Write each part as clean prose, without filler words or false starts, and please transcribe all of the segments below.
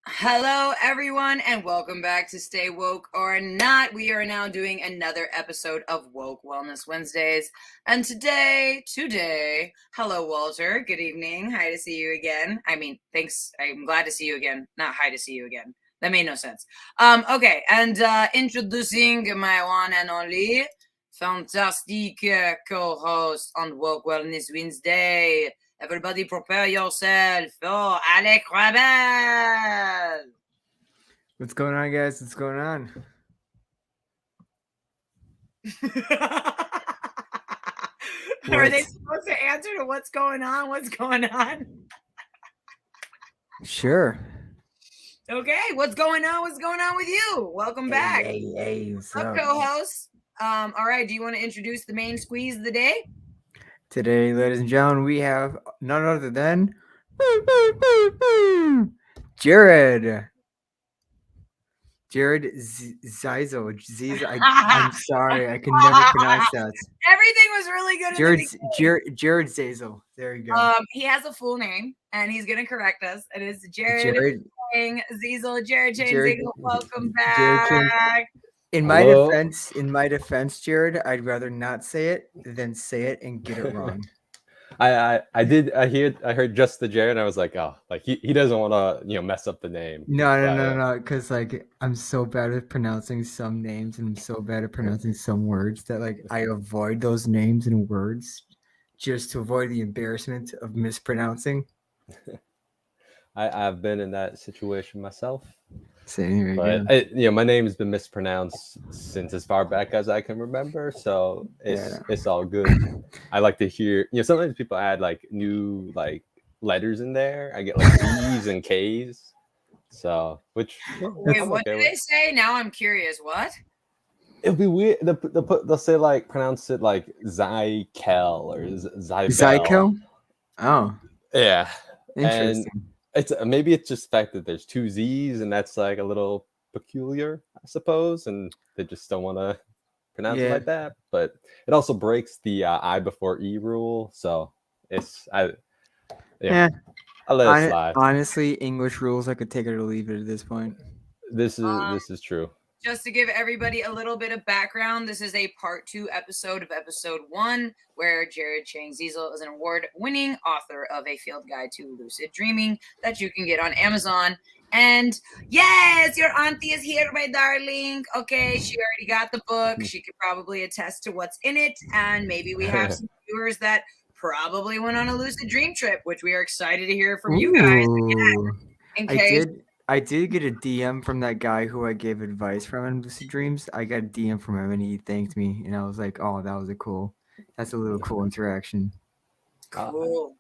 Hello, everyone, and welcome back to Stay Woke or Not. We are now doing another episode of Woke Wellness Wednesdays. And today, hello, Walter. Good evening. Hi to see you again. I mean, thanks. I'm glad to see you again. Not hi to see you again. That made no sense. Okay, and introducing my one and only fantastic co-host on Woke Wellness Wednesday. Everybody prepare yourself for Alec Rabel. What's going on, guys? What's going on? Are they supposed to answer to what's going on? What's going on? Sure. Okay, what's going on? What's going on with you? Welcome back. Hey, what's up, up? co-host? All right, do you want to introduce the main squeeze of the day? Today, ladies and gentlemen, we have none other than Jared Chiang-Zeizel. I'm sorry, I can never pronounce that. Everything was really good. Jared Chiang-Zeizel. There you go. He has a full name, and he's gonna correct us. It is Jared Chiang-Zeizel. Jared Chiang-Zeizel, welcome back. In my defense, Jared, I'd rather not say it than say it and get it wrong. I heard just the Jared, and I was like, oh, like he doesn't want to mess up the name. No, because like I'm so bad at pronouncing some names and I'm so bad at pronouncing some words that like I avoid those names and words just to avoid the embarrassment of mispronouncing. I've been in that situation myself. Same, but my name has been mispronounced since as far back as I can remember, so it's all good. I like to hear, sometimes people add like new like letters in there. I get like B's and K's. So wait, what do they say? Now I'm curious. What? It'll be weird. They'll say like pronounce it like Zykel or Zybel. Zykel? Oh, yeah, interesting. And maybe it's just the fact that there's two Z's and that's like a little peculiar, I suppose, and they just don't want to pronounce it like that. But it also breaks the I before E rule, so I let it slide. Honestly, English rules, I could take it or leave it at this point. This is true. Just to give everybody a little bit of background, this is a part 2 episode of episode 1, where Jared Chiang-Zeizel is an award-winning author of A Field Guide to Lucid Dreaming that you can get on Amazon. And yes, your auntie is here, my darling. Okay, she already got the book. She could probably attest to what's in it. And maybe we have some viewers that probably went on a lucid dream trip, which we are excited to hear from you guys. Again, I did get a DM from that guy who I gave advice from in Lucid Dreams. I got a DM from him and he thanked me, and I was like, "Oh, that's a little cool interaction." Cool.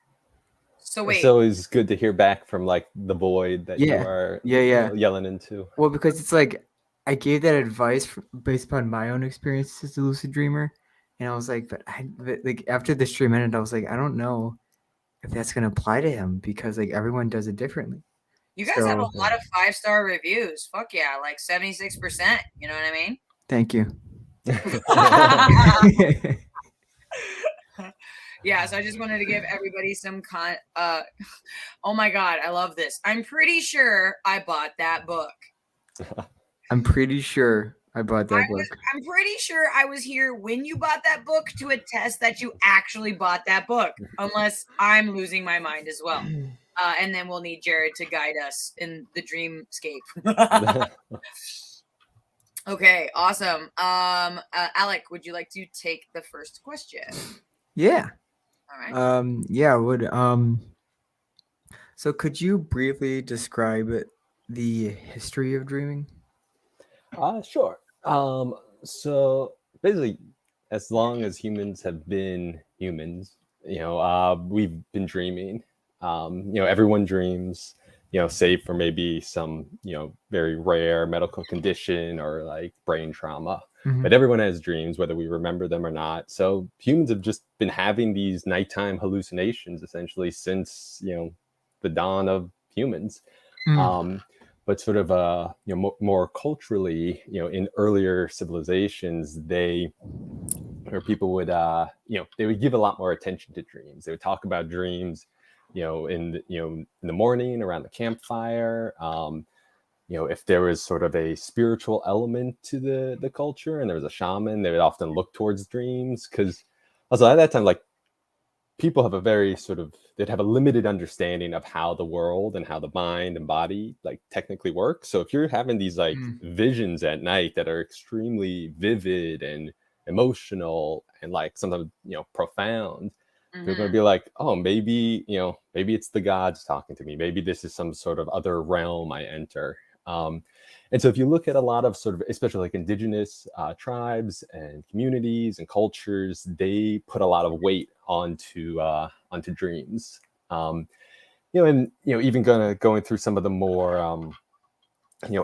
So wait. It's always good to hear back from like the void that you are yelling into. Well, because it's like I gave that advice based upon my own experiences as a lucid dreamer, and I was like, but like after the stream ended, I was like, I don't know if that's gonna apply to him because like everyone does it differently. You guys have a lot of 5-star reviews. Fuck yeah, like 76%. You know what I mean? Thank you. Yeah, so I just wanted to give everybody some oh my God, I love this. I'm pretty sure I bought that book. I'm pretty sure I bought that book. I'm pretty sure I was here when you bought that book to attest that you actually bought that book, unless I'm losing my mind as well. And then we'll need Jared to guide us in the dreamscape. Okay, awesome. Alec, would you like to take the first question? Yeah. All right. Yeah, I would. So could you briefly describe the history of dreaming? Sure. So basically, as long as humans have been humans, we've been dreaming. Everyone dreams, save for maybe some, very rare medical condition or like brain trauma. Mm-hmm. But everyone has dreams, whether we remember them or not. So humans have just been having these nighttime hallucinations essentially since, the dawn of humans. Mm. But sort of, more culturally, in earlier civilizations, people would, they would give a lot more attention to dreams. They would talk about dreams, in the morning around the campfire. if there was sort of a spiritual element to the culture and there was a shaman, they would often look towards dreams, because also at that time, like, people have a very sort of, they'd have a limited understanding of how the world and how the mind and body like technically work. So if you're having these like visions at night that are extremely vivid and emotional and like sometimes profound, they're going to be like, oh, maybe it's the gods talking to me, maybe this is some sort of other realm I enter. And so if you look at a lot of sort of, especially like indigenous tribes and communities and cultures, they put a lot of weight onto dreams. And even going through some of the more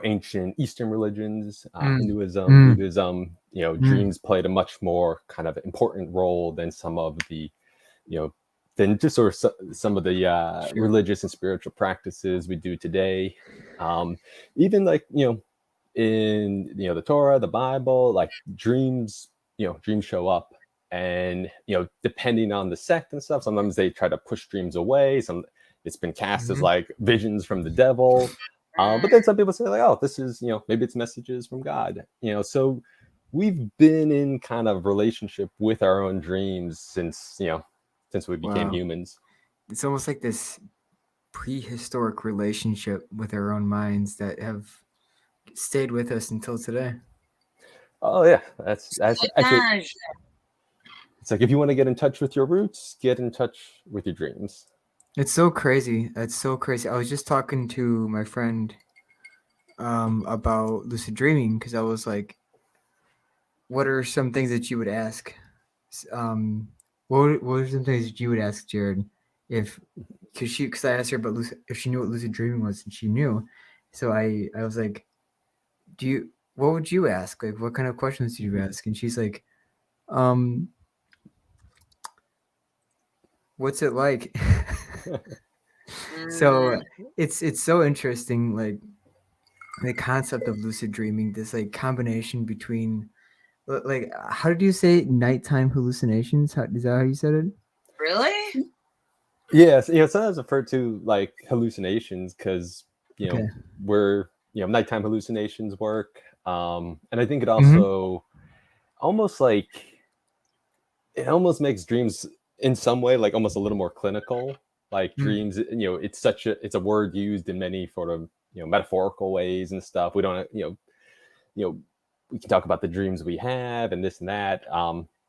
ancient Eastern religions, Hinduism, Buddhism, dreams played a much more kind of important role than some of the than just sort of some of the religious and spiritual practices we do today. Even like in the Torah, the Bible, like dreams show up, and depending on the sect and stuff, sometimes they try to push dreams away. It's been cast as like visions from the devil, but then some people say like, oh, this is maybe it's messages from God. So we've been in kind of relationship with our own dreams since we became humans. It's almost like this prehistoric relationship with our own minds that have stayed with us until today. Oh yeah, that's actually, it's like, if you want to get in touch with your roots, get in touch with your dreams. It's so crazy. That's so crazy. I was just talking to my friend about lucid dreaming, because I was like, what are some things that you would ask? What are some things that you would ask Jared because I asked her about if she knew what lucid dreaming was, and she knew. So I was like, what would you ask? Like, what kind of questions do you ask? And she's like, what's it like? So it's so interesting, like the concept of lucid dreaming, this like combination between, like, how did you say it? Nighttime hallucinations? Is that how you said it? Really? Yes, sometimes referred to like hallucinations, because we're nighttime hallucinations work, and I think it also almost like it almost makes dreams in some way like almost a little more clinical. Like dreams, it's a word used in many sort of metaphorical ways and stuff. We don't we can talk about the dreams we have and this and that.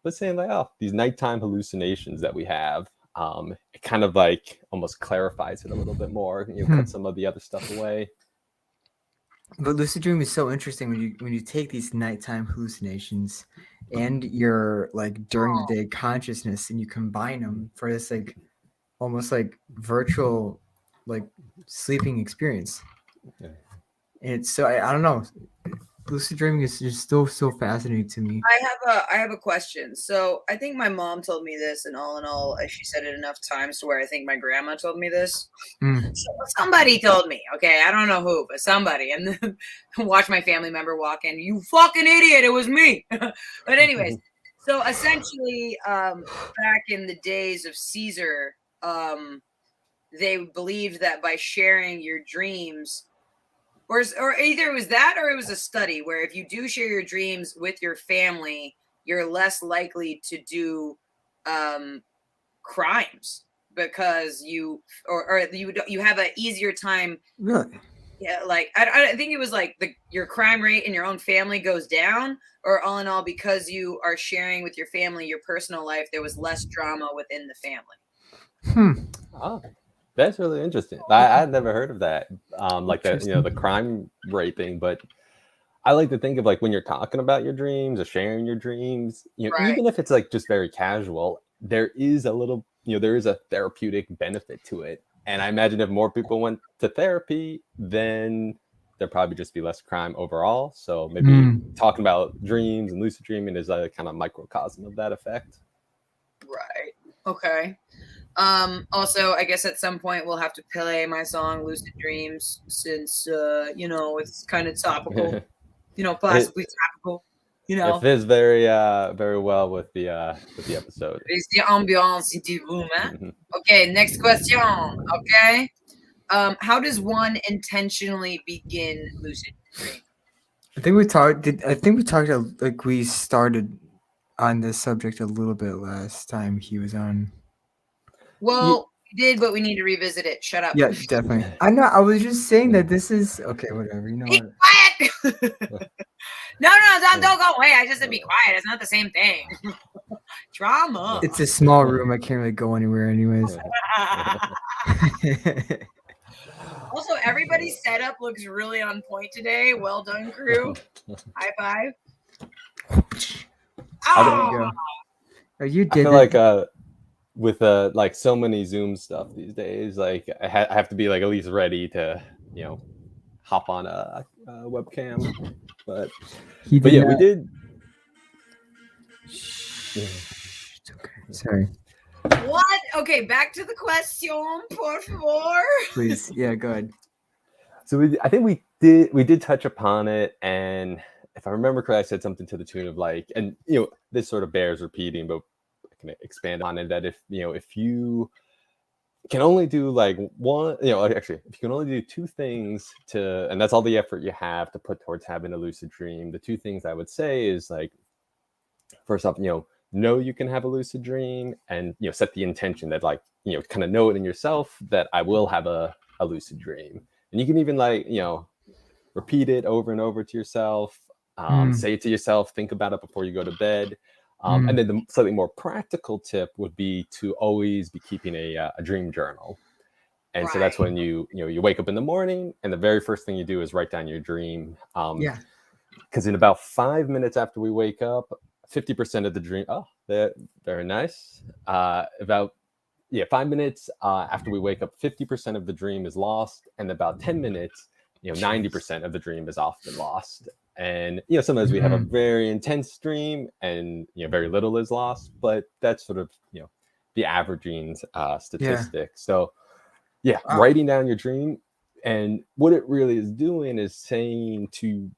But saying like, oh, these nighttime hallucinations that we have, it kind of like almost clarifies it a little bit more. Cut some of the other stuff away. But lucid dream is so interesting when you take these nighttime hallucinations and your like during the day consciousness, and you combine them for this like almost like virtual like sleeping experience. And it's so I don't know. Lucid dreaming is just still so fascinating to me. I have a question. So I think my mom told me this, and all in all, she said it enough times to where I think my grandma told me this. So somebody told me, okay, I don't know who, but somebody, and then watch my family member walk in. You fucking idiot! It was me. But anyways, so essentially, back in the days of Caesar, they believed that by sharing your dreams. Or either it was that, or it was a study where if you do share your dreams with your family, you're less likely to do crimes, because you have an easier time. Really? Yeah, like I think it was like your crime rate in your own family goes down, or all in all, because you are sharing with your family your personal life, there was less drama within the family. Oh. That's really interesting. I'd never heard of that. Like that, the crime rate thing. But I like to think of like when you're talking about your dreams or sharing your dreams, even if it's like just very casual, there is a little, there is a therapeutic benefit to it. And I imagine if more people went to therapy, then there'd probably just be less crime overall. So maybe talking about dreams and lucid dreaming is a kind of microcosm of that effect. Right. Okay. Also, I guess at some point we'll have to play my song Lucid Dreams, since it's kind of topical, possibly topical, It fits very very well with the episode. It's the ambiance du room, hein? Okay, next question. Okay. How does one intentionally begin lucid dreaming? I think we talked. Like we started on this subject a little bit last time he was on. Well, we did, but we need to revisit it. Shut up. Yeah, definitely. I know. I was just saying that this is okay. Whatever. You know Be what? quiet. No, don't go away. I just said be quiet. It's not the same thing. Drama. It's a small room. I can't really go anywhere, anyways. Also, everybody's setup looks really on point today. Well done, crew. High five. There you go. Oh, you I did feel it. like with like so many Zoom stuff these days, like I have to be like at least ready to hop on a webcam. But yeah, we did. It's okay. Sorry. What? Okay, back to the question, por favor. Please. Yeah, go ahead. So I think we did touch upon it, and if I remember correctly, I said something to the tune of like, and this sort of bears repeating, but I can expand on it, that if you can only do like one, actually, if you can only do two things and that's all the effort you have to put towards having a lucid dream, the two things I would say is like, first off, know you can have a lucid dream, and set the intention that like kind of know it in yourself that I will have a lucid dream. And you can even like repeat it over and over to yourself, say it to yourself, think about it before you go to bed. And then the slightly more practical tip would be to always be keeping a dream journal. And so that's when you wake up in the morning, and the very first thing you do is write down your dream. Because in about 5 minutes after we wake up, 50% of the dream. Oh, very nice. About 5 minutes after we wake up, 50% of the dream is lost, and about 10 minutes, 90% of the dream is often lost. And sometimes we have a very intense dream, and very little is lost. But that's sort of the averaging statistic. So writing down your dream, and what it really is doing is saying to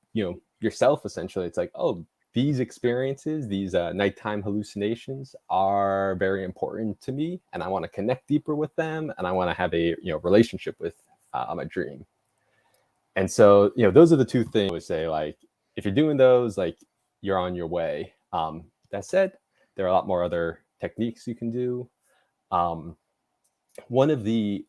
yourself, essentially, it's like, oh, these experiences, these nighttime hallucinations are very important to me, and I want to connect deeper with them, and I want to have a relationship with my dream. And so those are the two things I would say. Like, if you're doing those, like, you're on your way. That said, there are a lot more other techniques you can do. One of the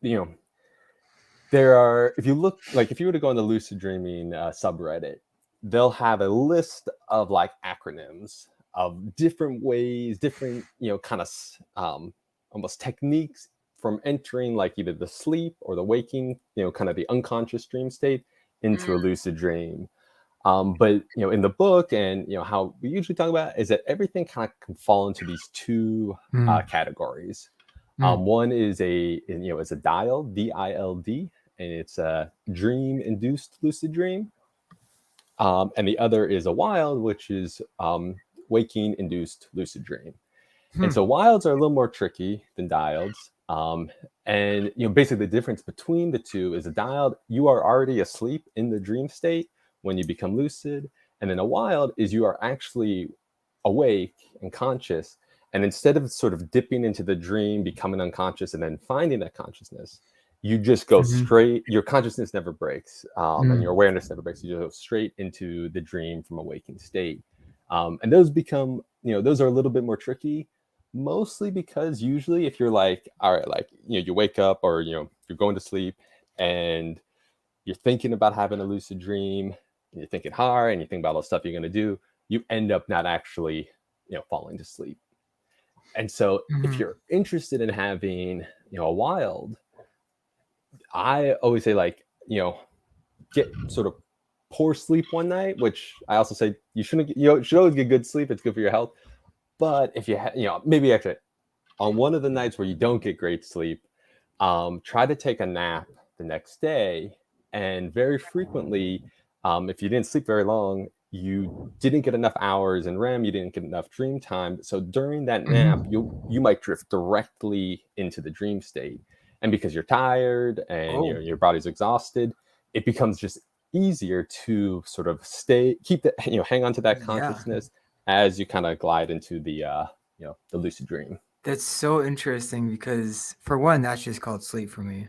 there are, if you were to go on the Lucid Dreaming subreddit, they'll have a list of like acronyms of different ways, different, kind of almost techniques from entering like either the sleep or the waking, kind of the unconscious dream state into a lucid dream. But, in the book, and, how we usually talk about it, is that everything kind of can fall into these two categories. One is is a dild, D-I-L-D, and it's a dream-induced lucid dream. And the other is a wild, which is waking-induced lucid dream. And so wilds are a little more tricky than dilds. And basically the difference between the two is a dild, you are already asleep in the dream state when you become lucid. And then a wild is you are actually awake and conscious. And instead of sort of dipping into the dream, becoming unconscious, and then finding that consciousness, you just go straight, your consciousness never breaks, and your awareness never breaks. You just go straight into the dream from a waking state. And those become, those are a little bit more tricky, mostly because usually if you're like, all right, like, you wake up, or, you're going to sleep and you're thinking about having a lucid dream, and you're thinking hard, and you think about all the stuff you're going to do, you end up not actually, falling to sleep. And so if you're interested in having, a wild, I always say, like, get sort of poor sleep one night, which I also say you shouldn't, should always get good sleep. It's good for your health. But if you maybe actually on one of the nights where you don't get great sleep, try to take a nap the next day. And very frequently, if you didn't sleep very long, you didn't get enough hours in REM, you didn't get enough dream time. So during that nap, you might drift directly into the dream state. And because you're tired and your body's exhausted, it becomes just easier to sort of hang on to that consciousness as you kind of glide into the lucid dream. That's so interesting, because for one, that's just called sleep for me.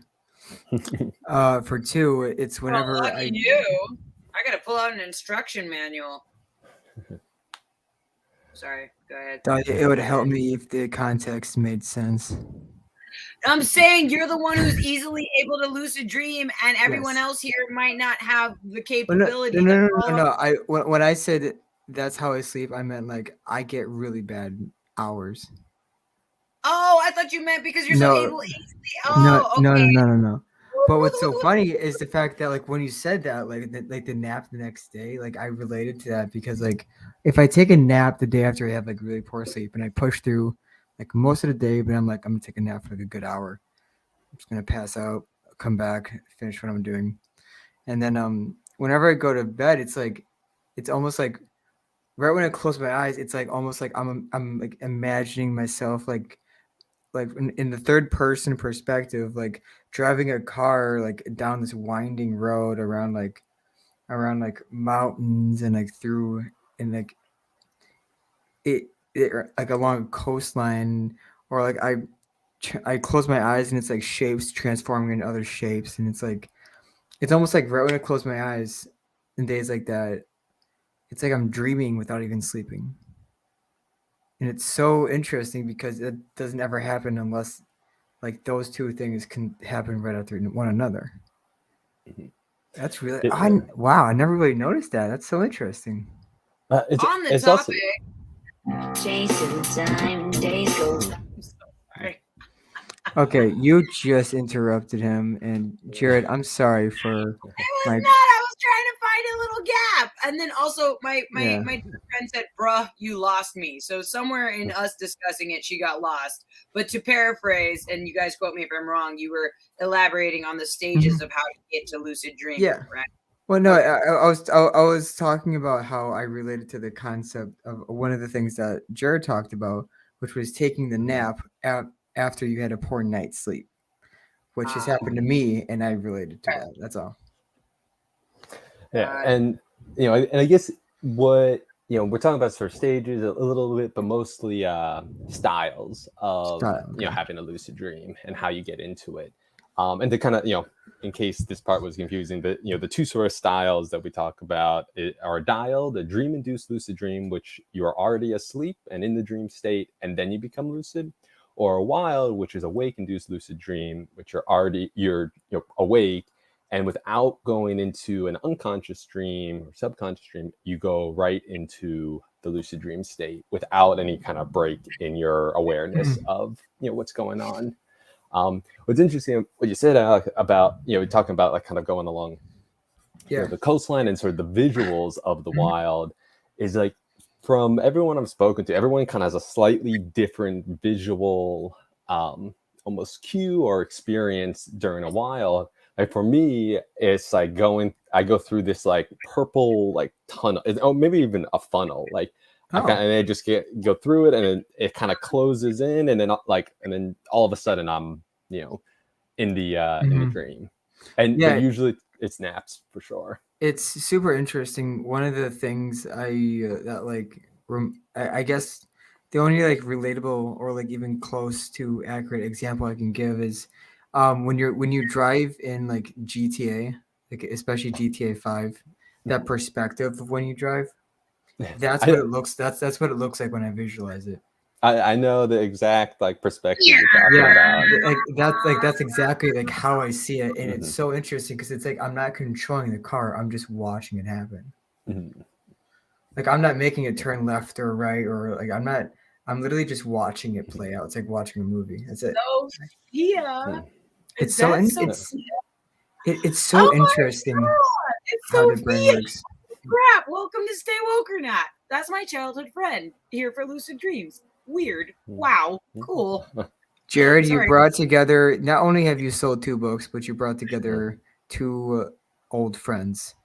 For 2, it's whenever Well, lucky you. I gotta pull out an instruction manual. Sorry, go ahead. thought it would help me if the context made sense. I'm saying you're the one who's easily able to lucid dream, and everyone Yes. else here might not have the Well, no, capability. no. When I said that's how I sleep, I meant like I get really bad hours. Oh, I thought you meant because you're No, so able. Oh, okay. No. But what's so funny is the fact that like when you said that, like the nap the next day, like I related to that because like if I take a nap the day after I have like really poor sleep and I push through like most of the day, but I'm like I'm gonna take a nap for like a good hour. I'm just gonna pass out, come back, finish what I'm doing, and then whenever I go to bed, it's almost like right when I close my eyes, it's like almost like I'm like imagining myself like in the third person perspective, like driving a car like down this winding road around like mountains and like through and like it like along a coastline or like I close my eyes and it's like shapes transforming into other shapes and it's almost like right when I close my eyes in days like that, it's like I'm dreaming without even sleeping. And it's so interesting because it doesn't ever happen unless like those two things can happen right after one another. That's really wow! I never really noticed that. That's so interesting. On the it's topic. Chasing time, days go. I'm so sorry. Okay, you just interrupted him, and Jared, I'm sorry for It was my. not. I was trying to find a little gap, and then also my Yeah. friend said, "Bruh, you lost me." So somewhere in us discussing it, she got lost. But to paraphrase, and you guys quote me if I'm wrong, you were elaborating on the stages of how to get to lucid dreaming, Yeah. right? Well, no, Okay. I was talking about how I related to the concept of one of the things that Jared talked about, which was taking the nap after you had a poor night's sleep, which has happened to me, and I related to that. That's all. Yeah, and and I guess what we're talking about sort of stages a little bit, but mostly styles of having a lucid dream and how you get into it. And to kind of in case this part was confusing, the two sort of styles that we talk about are dialed, the dream-induced lucid dream, which you are already asleep and in the dream state, and then you become lucid, or a wild, which is awake-induced lucid dream, which you're awake. And without going into an unconscious dream or subconscious dream, you go right into the lucid dream state without any kind of break in your awareness of what's going on. What's interesting, what you said about talking about like kind of going along the coastline and sort of the visuals of the wild is like from everyone I've spoken to, everyone kind of has a slightly different visual almost cue or experience during a wild. Like for me, it's like I go through this like purple like tunnel, or maybe even a funnel. Like and I just go through it, and then it kind of closes in, and then all of a sudden I'm in the dream, but usually it snaps for sure. It's super interesting. One of the things I guess the only like relatable or like even close to accurate example I can give is when you drive in like GTA, like especially GTA 5, that perspective of when you drive, that's what it looks like when I visualize it. I know the exact like perspective you're talking about. That's exactly like how I see it, and it's so interesting because it's like I'm not controlling the car, I'm just watching it happen. Like I'm not making it turn left or right, or like I'm literally just watching it play out. It's like watching a movie. That's it. It's so interesting. It's so interesting. It's so weird. Crap! Welcome to Stay Woke or Not. That's my childhood friend here for Lucid Dreams. Weird. Wow. Cool. Jared, you brought together. Not only have you sold 2 books, but you brought together 2 old friends.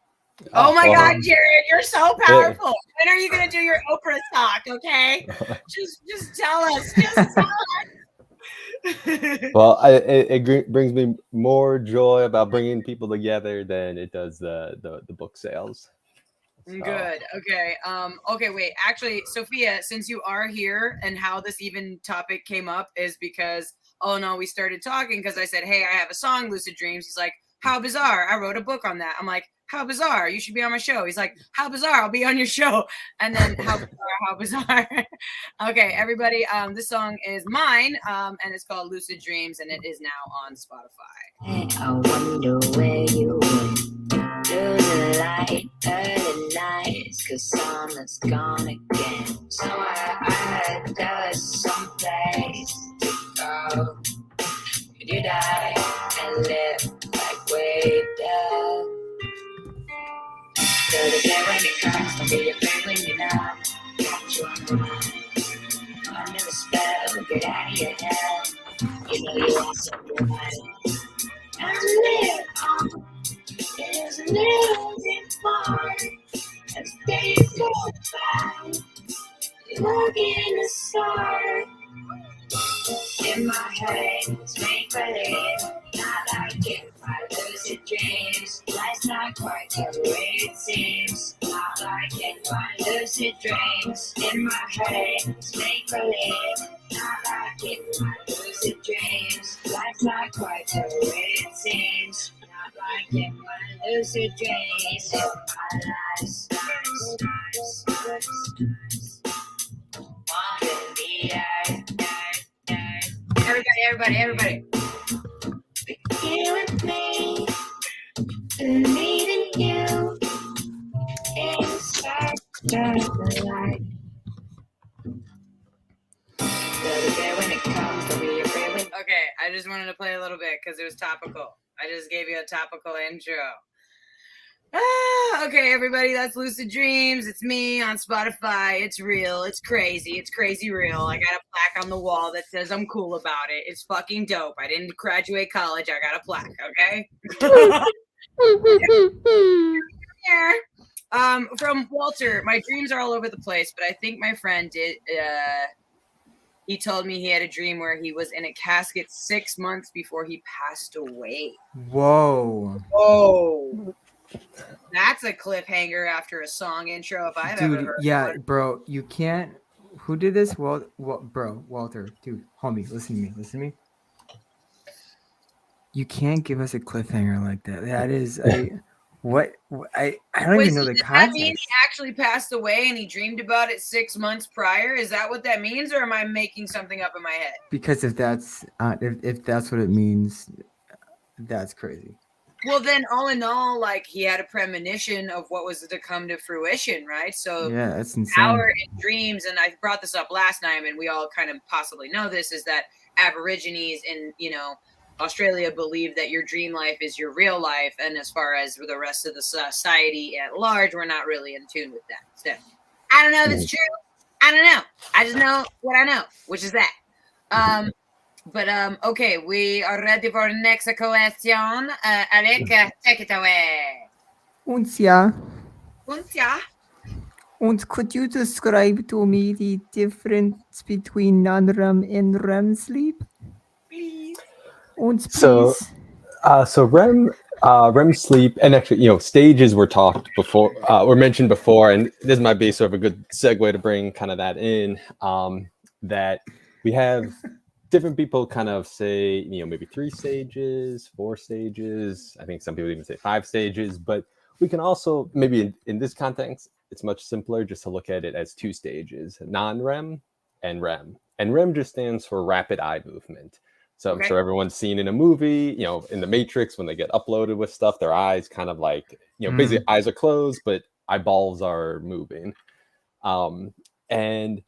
Oh my God, Jared, you're so powerful. When are you gonna do your Oprah talk? Okay, just tell us. Just tell us. Well, it brings me more joy about bringing people together than it does the book sales. So. Good. Okay. Okay. Wait. Actually, Sophia, since you are here, and how this even topic came up is because oh no, we started talking because I said, hey, I have a song, Lucid Dreams. He's like, how bizarre. I wrote a book on that. I'm like, how bizarre. You should be on my show. He's like, how bizarre. I'll be on your show. And then how bizarre. Okay, everybody. This song is mine. And it's called Lucid Dreams, and it is now on Spotify. I wonder where you went through the light early nights, 'cause summer's gone again. So I heard there was some place to go. Could you die and live like way down? So the day when it comes, don't be afraid when you're not. Got you on the mind. Under the spell, get out of your head. You know you want something right. And to live on is a little bit far. And stay so far. Look in the sky. In my head, it's make believe. Not like it, my lucid dreams. Life's not quite the way it seems. Not like it, my lucid dreams. In my head, it's make believe. Not like it, my lucid dreams. Life's not quite the way it seems. Not like it, my lucid dreams. In my life, wandering the earth. Everybody. Be here with me, believe in you. Inside the light. When it comes to be afraid when Okay, I just wanted to play a little bit because it was topical. I just gave you a topical intro. Okay, everybody, that's Lucid Dreams. It's me on Spotify. It's real. It's crazy. It's crazy real. I got a plaque on the wall that says I'm cool about it. It's fucking dope. I didn't graduate college. I got a plaque, okay? Yeah. From Walter, my dreams are all over the place, but I think my friend did. He told me he had a dream where he was in a casket 6 months before he passed away. Whoa. Whoa. That's a cliffhanger after a song intro if I've ever heard one. Bro, you can't. Who did this? Bro, Walter, dude, homie, listen to me. You can't give us a cliffhanger like that. That is I don't even know the Does that context. mean he actually passed away and he dreamed about it 6 months prior? Is that what that means, or am I making something up in my head? Because if that's what it means, that's crazy. Well, then, all in all, like, he had a premonition of what was to come to fruition, right? So, Yeah, that's insane. power in dreams, and I brought this up last time, and we all kind of possibly know this, is that Aborigines in, Australia believe that your dream life is your real life, and as far as the rest of the society at large, we're not really in tune with that. So, I don't know if it's true. I don't know. I just know what I know, which is that. Okay, we are ready for the next question. Alec, take it away. Uncia. Uncia? And could you describe to me the difference between non-REM and REM sleep? Please. And please. So REM sleep, and actually, stages were mentioned before, and this might be sort of a good segue to bring kind of that in. That we have different people kind of say, maybe 3 stages, 4 stages. I think some people even say 5 stages, but we can also maybe in this context, it's much simpler just to look at it as 2 stages, non-REM and REM. And REM just stands for rapid eye movement. So I'm sure everyone's seen in a movie, in the Matrix, when they get uploaded with stuff, their eyes kind of like, basically eyes are closed, but eyeballs are moving. And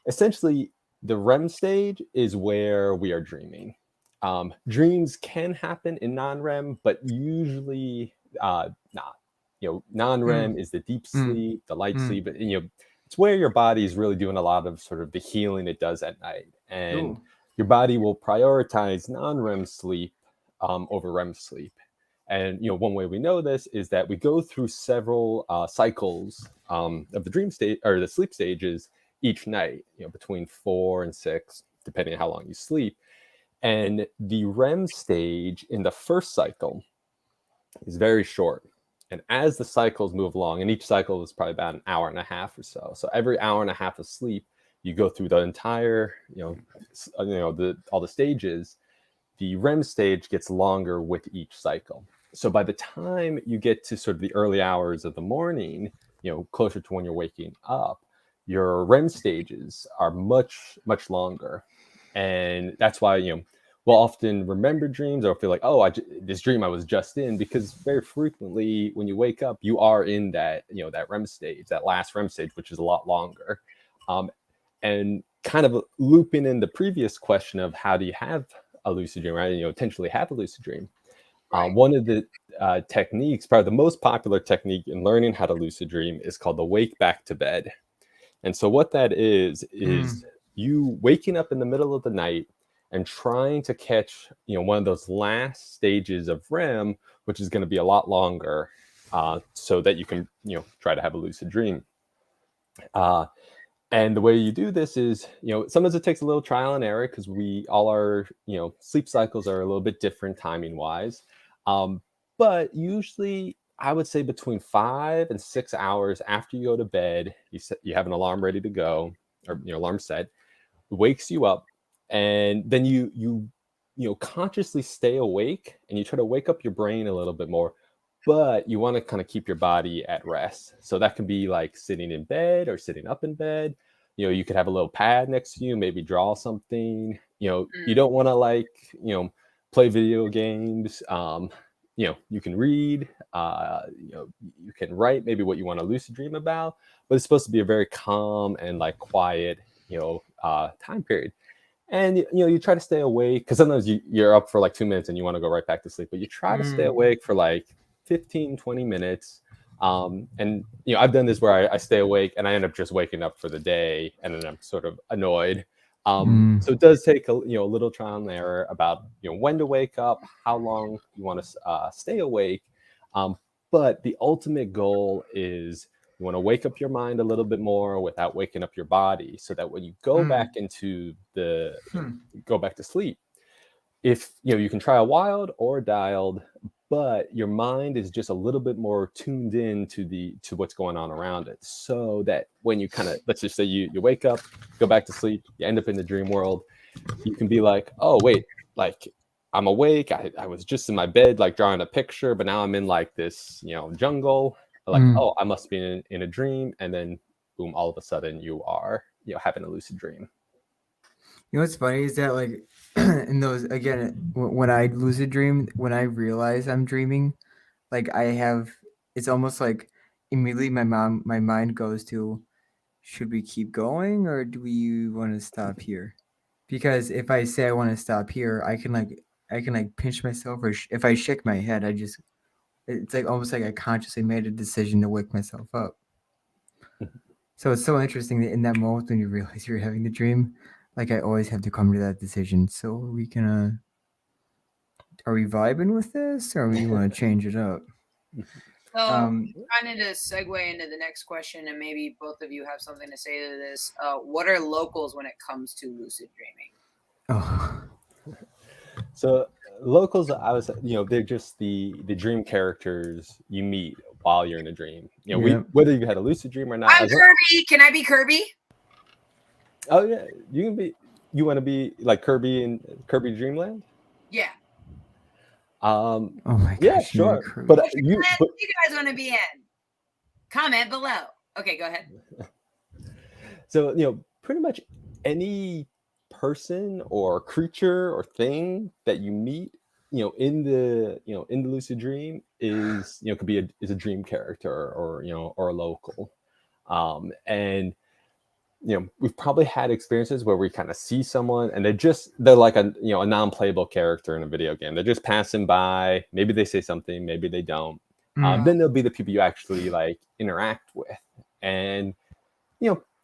essentially the REM stage is where we are dreaming. Dreams can happen in non-REM, but usually not. Non-REM is the deep sleep, the light sleep, and it's where your body is really doing a lot of sort of the healing it does at night. And your body will prioritize non-REM sleep over REM sleep. And one way we know this is that we go through several cycles of the dream state or the sleep stages each night, between 4 and 6, depending on how long you sleep. And the REM stage in the first cycle is very short. And as the cycles move along, and each cycle is probably about an hour and a half or so. So every hour and a half of sleep, you go through the entire, all the stages. The REM stage gets longer with each cycle. So by the time you get to sort of the early hours of the morning, closer to when you're waking up, your REM stages are much, much longer. And that's why, we'll often remember dreams or feel like, oh, this dream I was just in, because very frequently when you wake up, you are in that, that REM stage, that last REM stage, which is a lot longer. And kind of looping in the previous question of how do you have a lucid dream, right? Potentially have a lucid dream. Right. One of the techniques, probably the most popular technique in learning how to lucid dream, is called the wake back to bed. And so what that is you waking up in the middle of the night and trying to catch, one of those last stages of REM, which is going to be a lot longer, so that you can, try to have a lucid dream. And the way you do this is, sometimes it takes a little trial and error because we all are, sleep cycles are a little bit different timing wise. But usually I would say between 5 and 6 hours after you go to bed, you have an alarm ready to go, or alarm set, it wakes you up, and then you consciously stay awake and you try to wake up your brain a little bit more, but you want to kind of keep your body at rest. So that can be like sitting in bed or sitting up in bed. You could have a little pad next to you, maybe draw something. You don't want to play video games. You can read, you can write maybe what you want to lucid dream about, but it's supposed to be a very calm and quiet, time period. And, you try to stay awake because sometimes you're up for 2 minutes and you want to go right back to sleep, but you try to stay awake for 15, 20 minutes. And, I've done this where I stay awake and I end up just waking up for the day and then I'm sort of annoyed. So it does take a little trial and error about, when to wake up, how long you want to stay awake. But the ultimate goal is you want to wake up your mind a little bit more without waking up your body, so that when you go back into go back to sleep, if you can try a wild or dialed, but your mind is just a little bit more tuned in to what's going on around it, so that when you kind of, let's just say you wake up, go back to sleep, you end up in the dream world, you can be like, oh wait, I'm awake, I was just in my bed drawing a picture, but now I'm in this jungle, oh, I must be in a dream, and then boom, all of a sudden you are having a lucid dream. What's funny is that in those, again, when I lucid dream, when I realize I'm dreaming, it's almost immediately my mind goes to, should we keep going or do we want to stop here? Because if I say I want to stop here, I can pinch myself, or if I shake my head, it's almost like I consciously made a decision to wake myself up. So it's so interesting that in that moment when you realize you're having the dream, I always have to come to that decision. So we can, are we vibing with this, or we want to change it up? So trying to segue into the next question, and maybe both of you have something to say to this. What are locals when it comes to lucid dreaming? Oh. So locals, I was, they're just the dream characters you meet while you're in a dream. Whether you had a lucid dream or not. I'm Kirby. Can I be Kirby? Oh yeah, you can be. You want to be like Kirby in Kirby Dreamland? Yeah. Oh my gosh. Yeah, sure. But you guys want to be in? Comment below. Okay, go ahead. So pretty much any person or creature or thing that you meet, in the lucid dream is could be is a dream character or or a local, and we've probably had experiences where we kind of see someone and they're like a a non-playable character in a video game. They're just passing by. Maybe they say something, maybe they don't. Then there'll be the people you actually interact with, and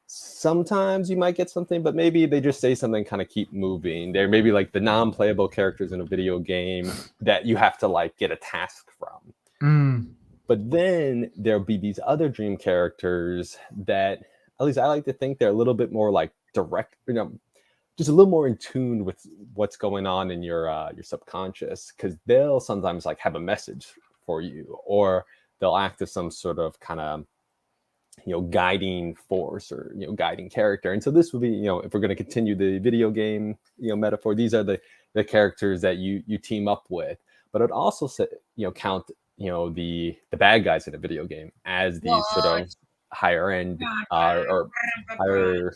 sometimes you might get something, but maybe they just say something, kind of keep moving. They're maybe the non-playable characters in a video game that you have to get a task from. But then there'll be these other dream characters that, at least I like to think, they're a little bit more direct, just a little more in tune with what's going on in your subconscious, because they'll sometimes have a message for you, or they'll act as some sort of kind of guiding force or guiding character. And so this would be, if we're going to continue the video game metaphor, these are the characters that you team up with. But I'd also say count the bad guys in a video game as these sort of higher end or higher,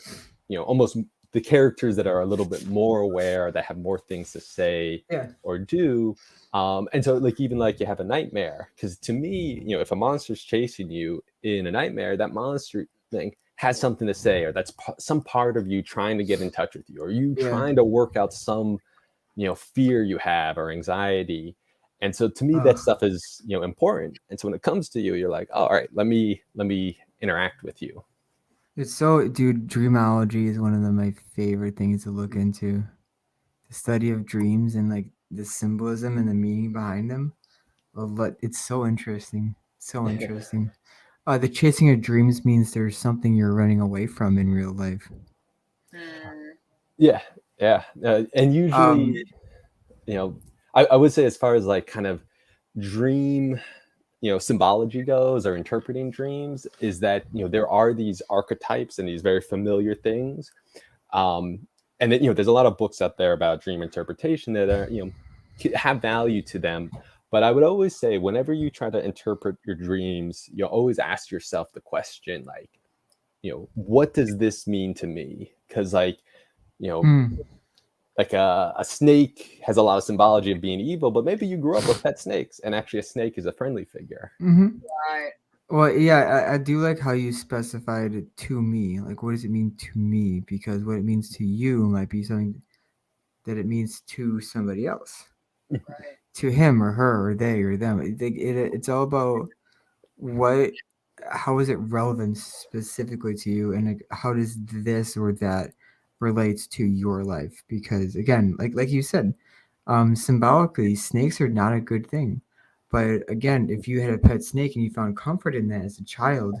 almost the characters that are a little bit more aware, that have more things to say or do. And so even you have a nightmare, because to me, if a monster's chasing you in a nightmare, that monster thing has something to say, or that's some part of you trying to get in touch with you, or you trying to work out some fear you have or anxiety. And so to me, that stuff is important. And so when it comes to you, you're like, oh, all right, let me interact with you. It's so, dude, dreamology is one of my favorite things to look into. The study of dreams and the symbolism and the meaning behind them. It's so interesting. So interesting. The chasing of dreams means there's something you're running away from in real life. Yeah. And usually, I would say, as far as kind of dream symbology goes, or interpreting dreams, is that there are these archetypes and these very familiar things, and then there's a lot of books out there about dream interpretation that are have value to them. But I would always say, whenever you try to interpret your dreams, you always ask yourself the question, what does this mean to me? Because a snake has a lot of symbology of being evil, but maybe you grew up with pet snakes, and actually a snake is a friendly figure. Mm-hmm. Right. Well, yeah, I do like how you specified it to me. What does it mean to me? Because what it means to you might be something that it means to somebody else. Right. To him or her or they or them. It's all about how is it relevant specifically to you, and how does this or that relates to your life? Because again, like you said, symbolically, snakes are not a good thing. But again, if you had a pet snake and you found comfort in that as a child,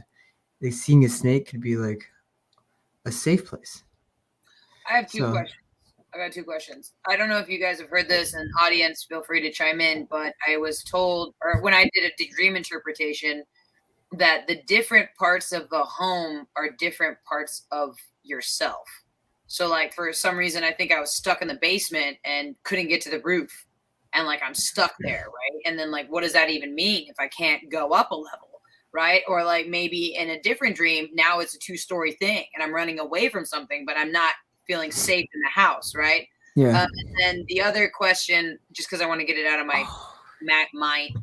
seeing a snake could be a safe place. I have two questions. I got two questions. I don't know if you guys have heard this, and audience, feel free to chime in, but I was told, or when I did a dream interpretation, that the different parts of the home are different parts of yourself. So for some reason, I think I was stuck in the basement and couldn't get to the roof, and I'm stuck there, right? And then what does that even mean if I can't go up a level, right? Or maybe in a different dream, now it's a 2-story thing and I'm running away from something, but I'm not feeling safe in the house, right? Yeah. And then the other question, just because I want to get it out of my mind.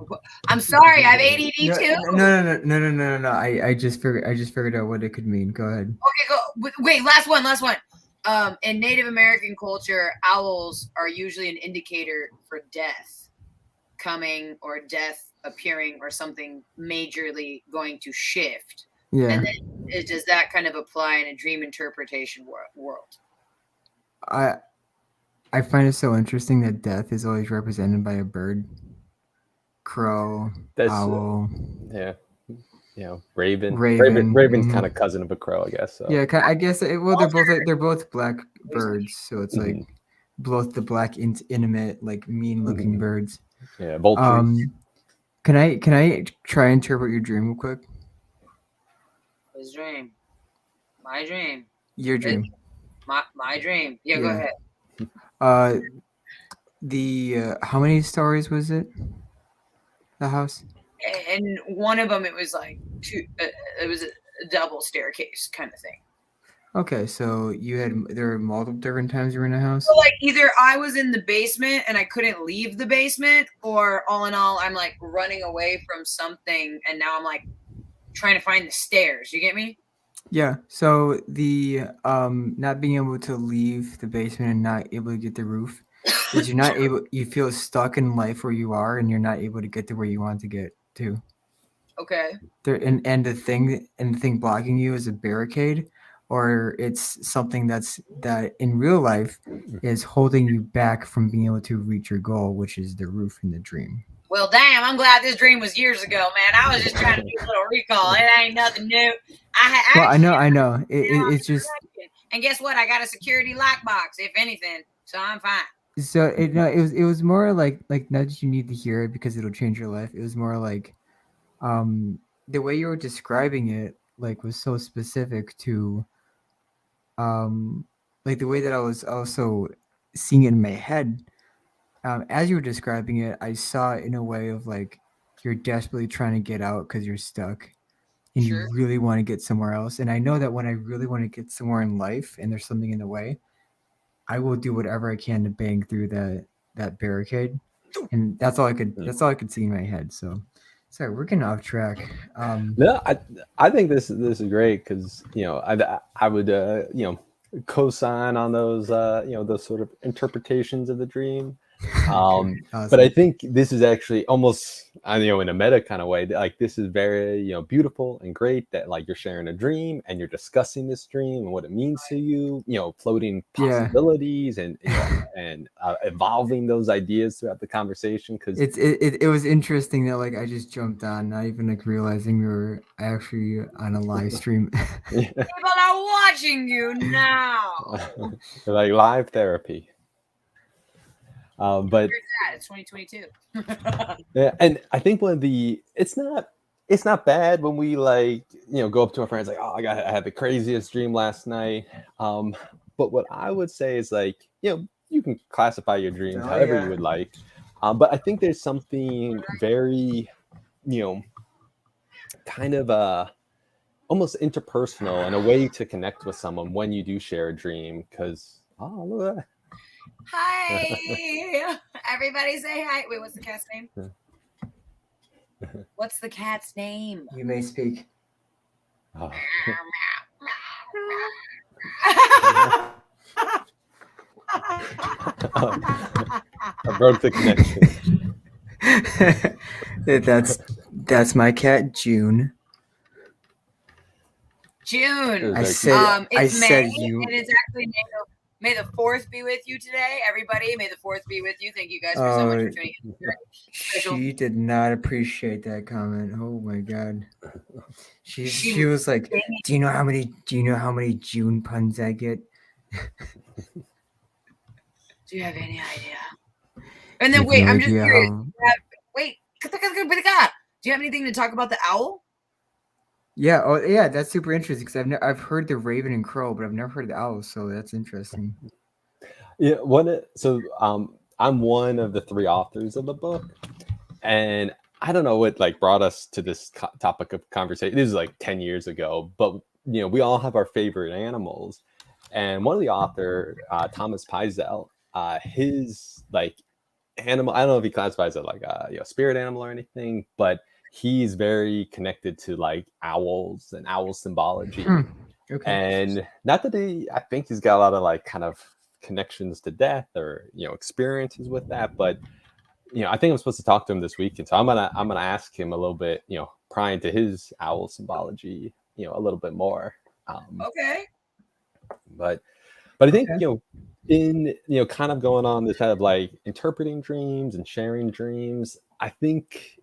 I'm sorry, I have ADD too. No. I just figured out what it could mean. Go ahead. Okay, go. Wait, last one. In Native American culture, owls are usually an indicator for death coming, or death appearing, or something majorly going to shift. Yeah. And then does that kind of apply in a dream interpretation world? I find it so interesting that death is always represented by a bird, crow, owl. Raven. Raven's mm-hmm. Kind of cousin of a crow, I guess. So. Yeah, I guess. Well, they're both black birds, so it's both the black, intimate, mean-looking birds. Yeah, vultures. Can I try and interpret your dream real quick? His dream. My dream. Your dream. My dream. Yeah, go ahead. How many stories was it? The house? And one of them, it was two. It was a double staircase kind of thing. Okay, so there were multiple different times you were in a house? So either I was in the basement and I couldn't leave the basement, or all in all, I'm running away from something and now I'm trying to find the stairs. You get me? Yeah. So the not being able to leave the basement and not able to get the roof is you feel stuck in life where you are and you're not able to get to where you want to get to. Okay. And the thing blocking you is a barricade, or it's something that in real life is holding you back from being able to reach your goal, which is the roof in the dream. Well, damn, I'm glad this dream was years ago, man. I was just trying to do a little recall. It ain't nothing new. I know. It's just. And guess what? I got a security lockbox, if anything, so I'm fine. So it was more like not that you need to hear it because it'll change your life. It was more the way you were describing it. like was so specific to like the way that I was also seeing it in my head. As you were describing it, I saw it in a way of like you're desperately trying to get out because you're stuck and Sure. you really want to get somewhere else. And I know that when I really want to get somewhere in life and there's something in the way, I will do whatever I can to bang through that barricade. And that's all I could see in my head. So sorry, we're getting off track. No, I think this is great because I would co-sign on those those sort of interpretations of the dream. Awesome. But I think this is actually almost in a meta kind of way, like this is very beautiful and great that like you're sharing a dream and you're discussing this dream and what it means to you, floating possibilities and and evolving those ideas throughout the conversation. Because it was interesting that like I just jumped on, not even like realizing we were actually on a live stream. People are watching you now. Like live therapy. But it's 2022. yeah, and I think it's not bad when we like go up to our friends like, oh, I had the craziest dream last night. But what I would say is like you can classify your dreams however you would like. But I think there's something very kind of almost interpersonal and a way to connect with someone when you do share a dream. Because look at that. Hi, everybody say hi. Wait, what's the cat's name? What's the cat's name? You may speak. Oh. I broke the connection. That's my cat, June. June. I said you. And it's actually May the 4th be with you today, everybody. May the 4th be with you. Thank you guys so much for tuning in. She did not appreciate that comment. Oh my god. She was like, Do you know how many June puns I get? Do you have any idea? And then wait, I'm just curious. Do you have anything to talk about the owl? Yeah, oh yeah, that's super interesting because I've heard the raven and crow, but I've never heard the owl, so that's interesting. Yeah, I'm one of the 3 authors of the book, and I don't know what like brought us to this topic of conversation. This is like 10 years ago, but we all have our favorite animals, and one of the author, Thomas Pizel, his like animal, I don't know if he classifies it like a spirit animal or anything, but he's very connected to like owls and owl symbology. Okay. And not that I think he's got a lot of like kind of connections to death or experiences with that, but I think I'm supposed to talk to him this weekend, so I'm gonna ask him a little bit prying to his owl symbology a little bit more. Okay. But I think in kind of going on this kind of like interpreting dreams and sharing dreams, I think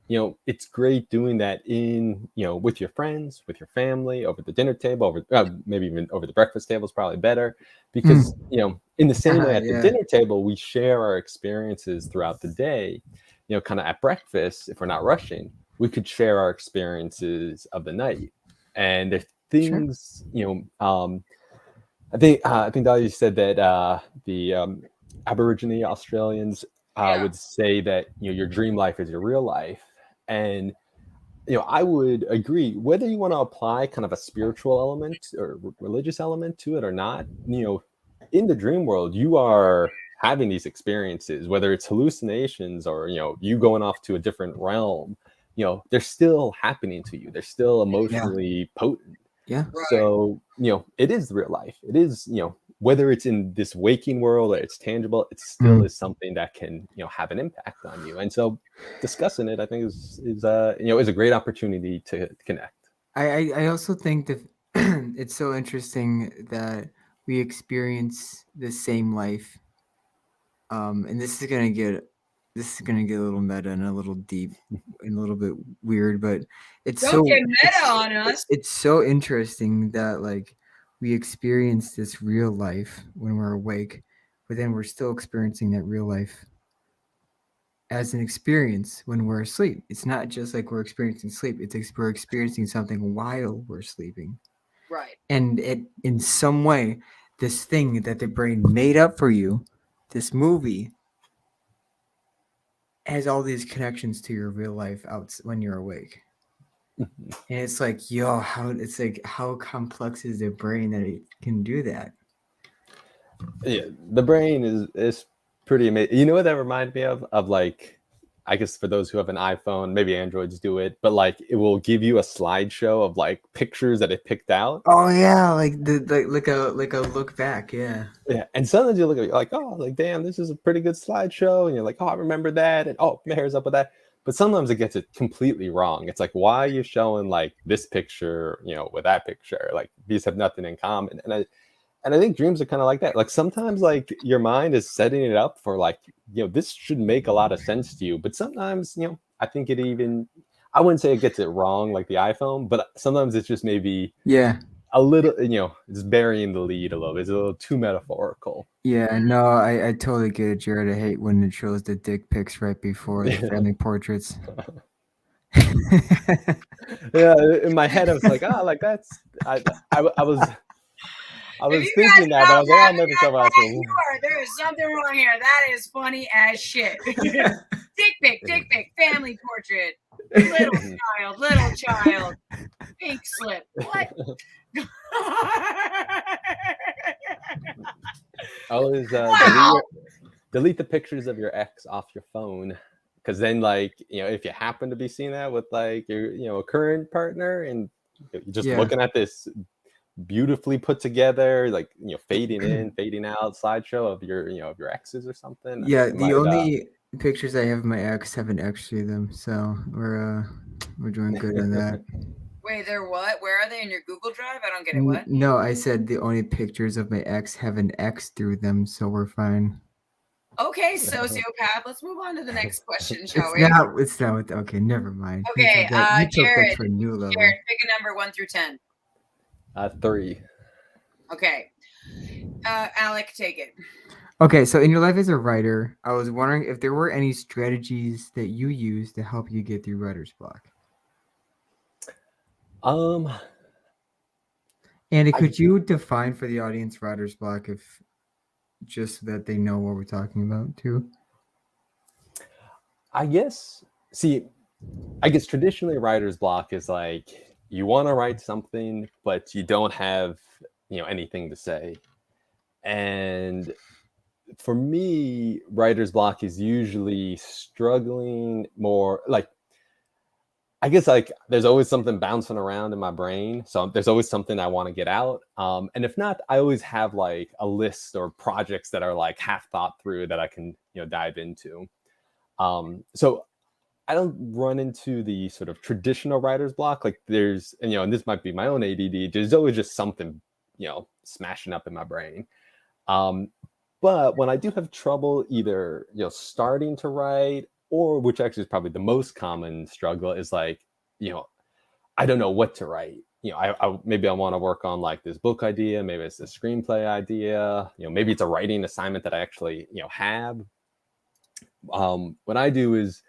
it's great doing that in with your friends, with your family, over the dinner table, over maybe even over the breakfast table is probably better, because in the same way at the dinner table we share our experiences throughout the day. Kind of at breakfast, if we're not rushing, we could share our experiences of the night, and there's things I think Dahlia said that the Aborigine Australians would say that your dream life is your real life, and I would agree. Whether you want to apply kind of a spiritual element or religious element to it or not, in the dream world, you are having these experiences, whether it's hallucinations or you going off to a different realm. They're still happening to you. They're still emotionally potent. Yeah. So, it is real life. It is, whether it's in this waking world or it's tangible, it still is something that can, have an impact on you. And so discussing it, I think is a great opportunity to connect. I also think that it's so interesting that we experience the same life. And this is gonna get a little meta and a little deep and a little bit weird, but Don't get meta on us. It's so interesting that like we experience this real life when we're awake, but then we're still experiencing that real life as an experience when we're asleep. It's not just like we're experiencing sleep. We're experiencing something while we're sleeping. Right. And in some way, this thing that the brain made up for you, this movie, has all these connections to your real life out when you're awake. And it's like, how complex is the brain that it can do that? Yeah, the brain is pretty amazing. You know what that reminds me of? Of like, I guess for those who have an iPhone, maybe Androids do it, but like it will give you a slideshow of like pictures that it picked out. Oh yeah, like like a look back, yeah. Yeah, and sometimes you look at it, you're like, oh, like damn, this is a pretty good slideshow, and you're like, oh, I remember that, and oh, pairs up with that. But sometimes it gets it completely wrong. It's like, why are you showing like this picture, with that picture? Like these have nothing in common. And I think dreams are kind of like that. Like sometimes like your mind is setting it up for like, this should make a lot of sense to you. But sometimes, I think I wouldn't say it gets it wrong like the iPhone, but sometimes it's just maybe a little, it's burying the lead a little bit. It's a little too metaphorical. Yeah, no, I totally get it, Jared. I hate when it shows the dick pics right before the family portraits. Yeah, in my head I was like, like that's I was thinking that, but I was like, I'll never show us. There is something wrong here. That is funny as shit. Dick pic, family portrait, little child, pink slip. What? Always delete the pictures of your ex off your phone, because then like if you happen to be seeing that with like your current partner and you're just looking at this beautifully put together, like fading in, fading out slideshow of your exes or something. Yeah, the only pictures I have of my ex have an X through them, so we're doing good on that. Wait, they're what? Where are they in your Google Drive? I don't get it. What? No, I said the only pictures of my ex have an X through them, so we're fine. Okay, sociopath. Let's move on to the next question, shall we? It's not. Okay, never mind. Okay, you took Jared. that to a new level. Jared, pick a number 1 through 10. 3. Okay. Alec, take it. Okay, so in your life as a writer, I was wondering if there were any strategies that you use to help you get through writer's block. And could you define for the audience writer's block, if just so that they know what we're talking about too? I guess traditionally writer's block is like you want to write something, but you don't have, anything to say. And for me, writer's block is usually struggling more like, I guess like there's always something bouncing around in my brain. So there's always something I want to get out. And if not, I always have like a list or projects that are like half thought through that I can, dive into. So I don't run into the sort of traditional writer's block. Like there's, and this might be my own ADD. There's always just something, smashing up in my brain. But when I do have trouble either, starting to write, or which actually is probably the most common struggle is like, I don't know what to write. Maybe I want to work on like this book idea. Maybe it's a screenplay idea. Maybe it's a writing assignment that I actually, have. What I do is,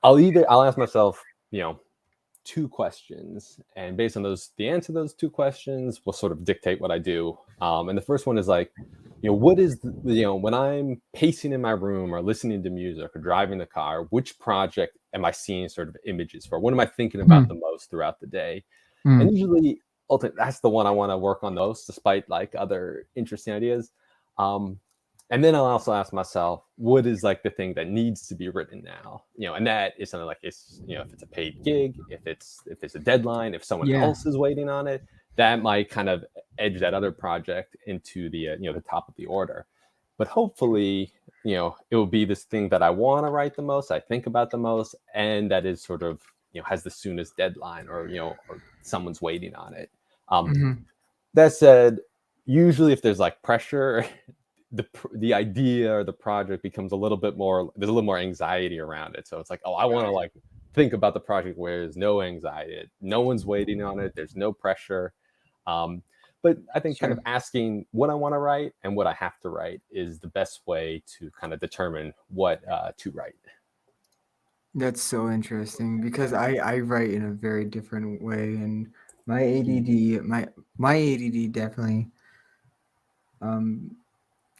I'll ask myself, 2 questions, and based on the answer to those 2 questions will sort of dictate what I do. And the first one is like, what is when I'm pacing in my room or listening to music or driving the car, which project am I seeing sort of images for? What am I thinking about the most throughout the day? And usually ultimately that's the one I want to work on most, despite like other interesting ideas. And then I'll also ask myself, what is like the thing that needs to be written now? And that is something like if it's a paid gig, if it's a deadline, if someone else is waiting on it, that might kind of edge that other project into the the top of the order. But hopefully, it will be this thing that I want to write the most, I think about the most, and that is sort of has the soonest deadline, or or someone's waiting on it. That said, usually if there's like pressure, the idea or the project becomes a little bit more, there's a little more anxiety around it. So it's like, oh, I want to like think about the project where there's no anxiety, no one's waiting on it, there's no pressure. But But I think kind Sure. of asking what I want to write and what I have to write is the best way to kind of determine what to write. That's so interesting because I write in a very different way, and my ADD my ADD definitely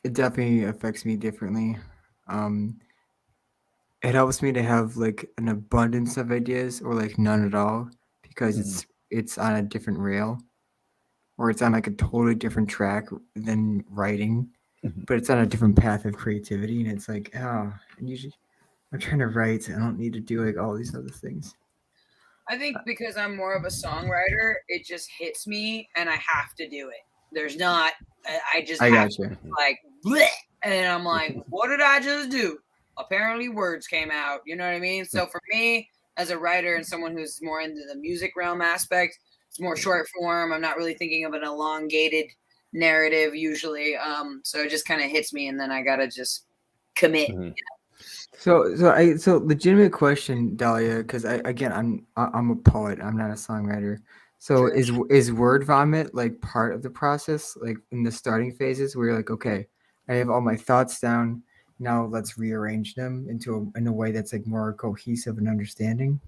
it definitely affects me differently. Um, it helps me to have like an abundance of ideas or like none at all because Mhm. it's on a different rail or it's on like a totally different track than writing, Mhm. but it's on a different path of creativity, and it's like and usually I'm trying to write. I don't need to do like all these other things. I think because I'm more of a songwriter, it just hits me and I have to do it. There's not, I just I have got you. to, like, bleh, and I'm like, what did I just do? Apparently, words came out. You know what I mean? So for me, as a writer and someone who's more into the music realm aspect, it's more short form. I'm not really thinking of an elongated narrative usually. So it just kind of hits me, and then I gotta just commit. Mhm. So legitimate question, Dahlia, because I'm a poet. I'm not a songwriter. So True. is word vomit like part of the process, like in the starting phases, where you're like, okay, I have all my thoughts down. Now let's rearrange them in a way that's like more cohesive and understanding.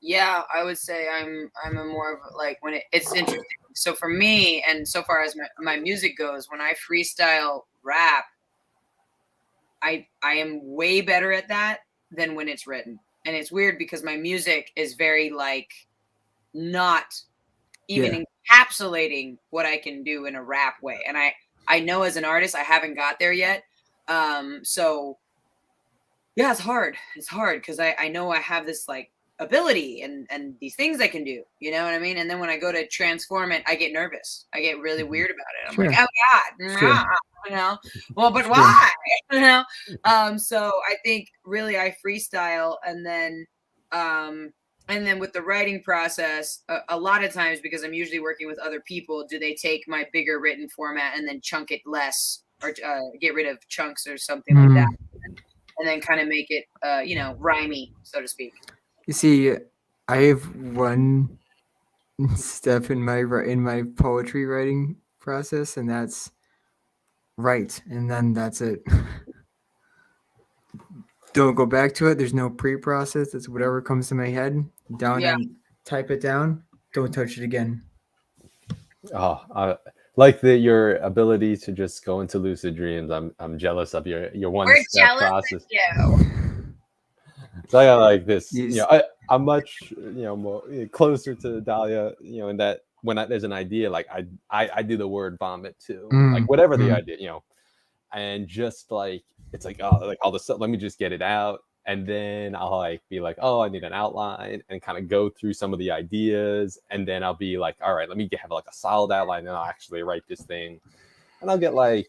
Yeah, I would say I'm a more of like when it's interesting. So for me, and so far as my music goes, when I freestyle rap, I am way better at that than when it's written. And it's weird because my music is very like not Yeah, even encapsulating what I can do in a rap way. And I know as an artist I haven't got there yet. So yeah, it's hard. It's hard because I know I have this like ability and these things I can do. You know what I mean? And then when I go to transform it, I get nervous. I get really Mhm. weird about it. I'm like, sure, oh God, sure, you know. Well, but sure. why? You know. So I think really I freestyle um and then with the writing process, a lot of times because I'm usually working with other people, do they take my bigger written format and then chunk it less or get rid of chunks or something like that? Hmm. And then kind of make it, rhymey, so to speak. You see, I have one step in my poetry writing process, and that's write, and then that's it. Don't go back to it. There's no pre-process. It's whatever comes to my head. Down Yeah, on type it down. Don't touch it again. Oh, I like your ability to just go into lucid dreams. I'm jealous of your one we're step jealous process. of you. So I got like this, Yes. I'm much, more closer to Dahlia, in that there's an idea, like I do the word vomit too, like Mm, whatever the mm. idea, and just like it's like, oh, like all the stuff, let me just get it out, and then I'll like be like, oh, I need an outline, and kind of go through some of the ideas, and then I'll be like, all right, let me have like a solid outline, and I'll actually write this thing, and I'll get like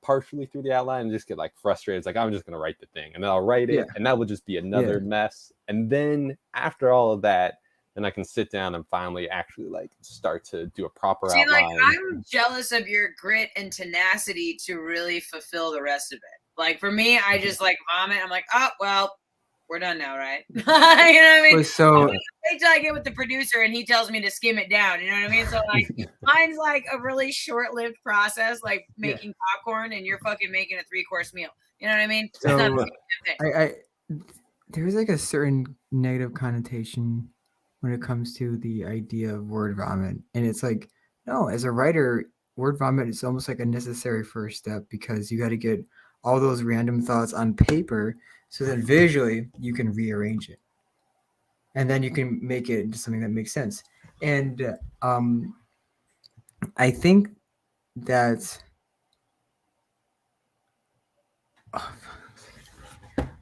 partially through the outline and just get like frustrated. It's like, I'm just gonna write the thing, and then I'll write Yeah, it, and that will just be yeah. another mess. And then after all of that, then I can sit down and finally actually like start to do a proper See, like, outline. I'm jealous of your grit and tenacity to really fulfill the rest of it. Like, for me, I just like vomit. I'm like, oh, well, we're done now, right? You know what I mean? Well, so Wait till I get with the producer and he tells me to skim it down. You know what I mean? So, like, mine's like a really short lived process, like yeah. making popcorn, and you're fucking making a 3-course meal. You know what I mean? It's not the So same thing. I there's like a certain negative connotation when it comes to the idea of word vomit, and it's like no, as a writer, word vomit is almost like a necessary first step because you got to get all those random thoughts on paper so that visually you can rearrange it, and then you can make it into something that makes sense. And I think that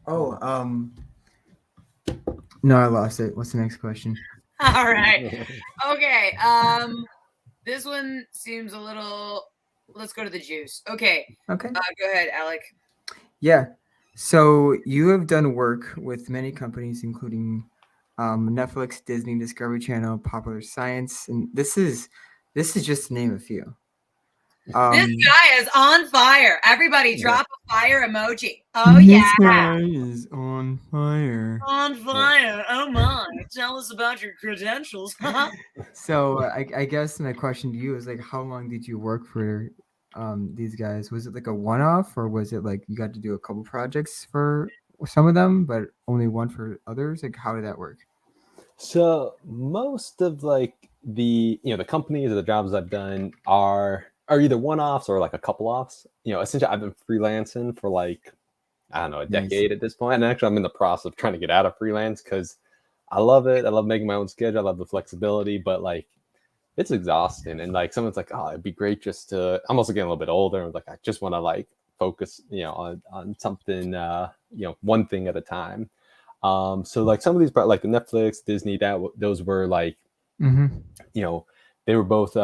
oh no, I lost it. What's the next question? All right. Okay. This one seems a little. Let's go to the juice. Okay. Okay. Go ahead, Alec. Yeah. So you have done work with many companies, including Netflix, Disney, Discovery Channel, Popular Science, and this is just to name a few. This guy is on fire. Everybody drop a fire emoji. Oh, this yeah. guy is on fire. On fire. Oh, my. Tell us about your credentials. So I guess my question to you is like, how long did you work for these guys? Was it like a one-off, or was it like you got to do a couple projects for some of them, but only one for others? Like, how did that work? So most of like the companies or the jobs I've done are either one-offs or like a couple offs. Essentially I've been freelancing for like, I don't know, a decade at this point. And actually I'm in the process of trying to get out of freelance because I love it. I love making my own schedule. I love the flexibility, but like it's exhausting. And like someone's like, oh, it'd be great just to, I'm also getting a little bit older. Like I just want to like focus, on something, one thing at a time. So like some of these, like Netflix, Disney, those were like, they were both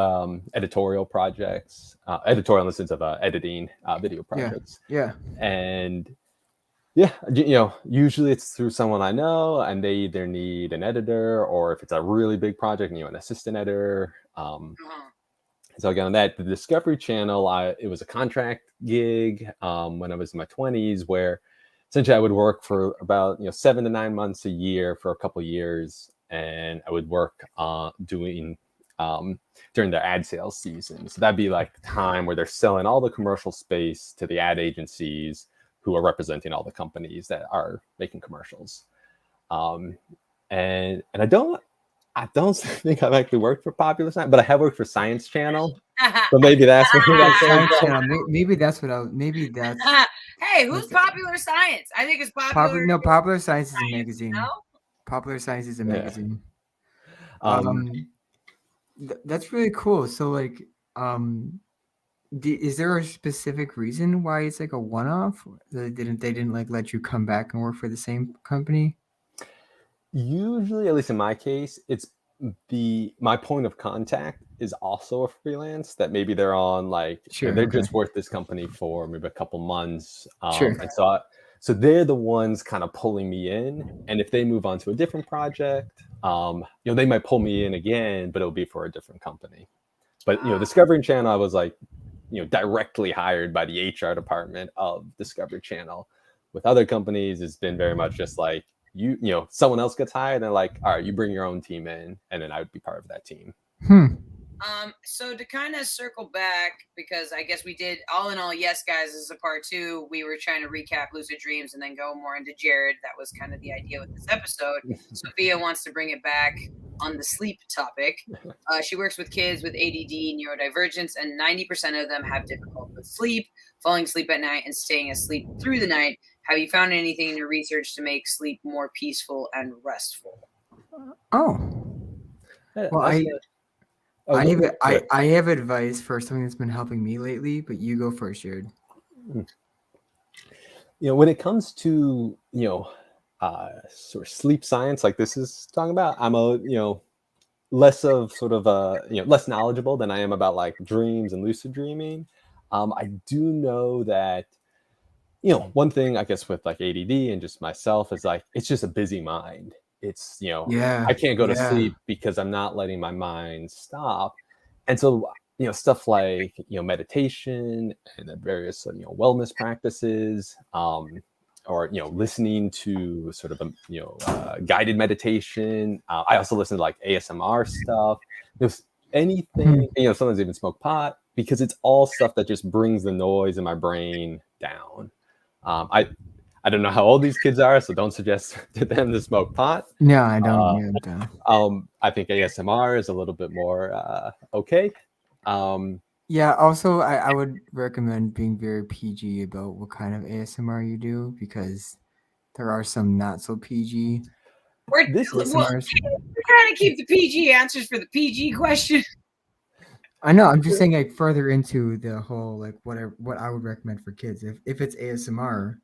editorial projects, editorial in the sense of editing video projects. Yeah. And usually it's through someone I know, and they either need an editor, or if it's a really big project, an assistant editor. So again, on that, the Discovery Channel, it was a contract gig when I was in my 20s, where essentially I would work for about 7 to 9 months a year for a couple of years, and I would work doing during their ad sales season. So that'd be like the time where they're selling all the commercial space to the ad agencies who are representing all the companies that are making commercials. And I don't think I've actually worked for Popular Science, but I have worked for Science Channel. So maybe that's what Science Channel. Maybe that's what maybe that's. Hey, who's Popular Science? I think it's Popular. Popular Science is a magazine. No? Popular Science is a magazine. Yeah. That's really cool. So like, is there a specific reason why it's like a one-off? They didn't like let you come back and work for the same company? Usually, at least in my case, it's my point of contact is also a freelance that maybe they're on like they're just worth this company for maybe a couple months. And so they're the ones kind of pulling me in, and if they move on to a different project, they might pull me in again, but it'll be for a different company. But Discovery Channel, I was like directly hired by the HR department of Discovery Channel. With other companies, it's been very much just like someone else gets hired and they're like, all right, you bring your own team in, and then I would be part of that team. So to kind of circle back, because I guess we did all in all, yes, guys, this is a part 2. We were trying to recap Lucid Dreams and then go more into Jared. That was kind of the idea with this episode. Sophia wants to bring it back on the sleep topic. She works with kids with ADD, neurodivergence, and 90% of them have difficulty with sleep, falling asleep at night, and staying asleep through the night. Have you found anything in your research to make sleep more peaceful and restful? Well, I have advice for something that's been helping me lately, but you go first, Jared. When it comes to sort of sleep science, like this is talking about, I'm less of sort of less knowledgeable than I am about like dreams and lucid dreaming. I do know that one thing I guess with like ADD and just myself is like it's just a busy mind. It's I can't go to sleep because I'm not letting my mind stop. And so stuff like meditation and the various wellness practices, or listening to sort of guided meditation. I also listen to like ASMR stuff. There's anything, sometimes even smoke pot, because it's all stuff that just brings the noise in my brain down. I don't know how old these kids are, so don't suggest to them to smoke pot. No, I don't. I think ASMR is a little bit more okay. Yeah, also I would recommend being very PG about what kind of ASMR you do, because there are some not so PG. We're trying to keep the PG answers for the PG question. I know. I'm just saying, like, further into the whole, like, what I would recommend for kids. If it's ASMR,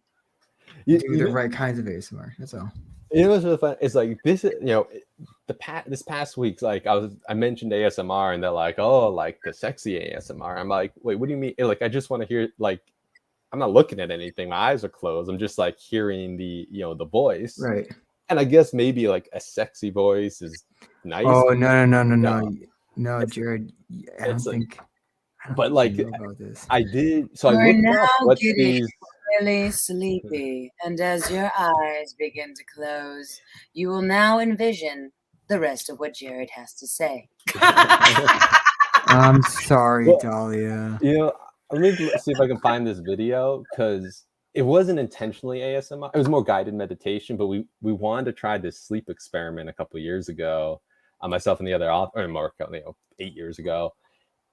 do the right kinds of ASMR. That's all. What's really fun? It's like this. This past week, like I mentioned ASMR, and they're like, "Oh, like the sexy ASMR." I'm like, "Wait, what do you mean?" Like, I just want to hear. Like, I'm not looking at anything. My eyes are closed. I'm just like hearing the the voice. Right. And I guess maybe like a sexy voice is nice. Oh no, Jared. I But think like I know about this. I did, so I We're looked up now what getting these. really sleepy, and as your eyes begin to close, you will now envision the rest of what Jared has to say. I'm sorry, Well, Dahlia. Let me see if I can find this video, because it wasn't intentionally ASMR. It was more guided meditation, but we wanted to try this sleep experiment a couple of years ago. Myself and the other author, or more, 8 years ago,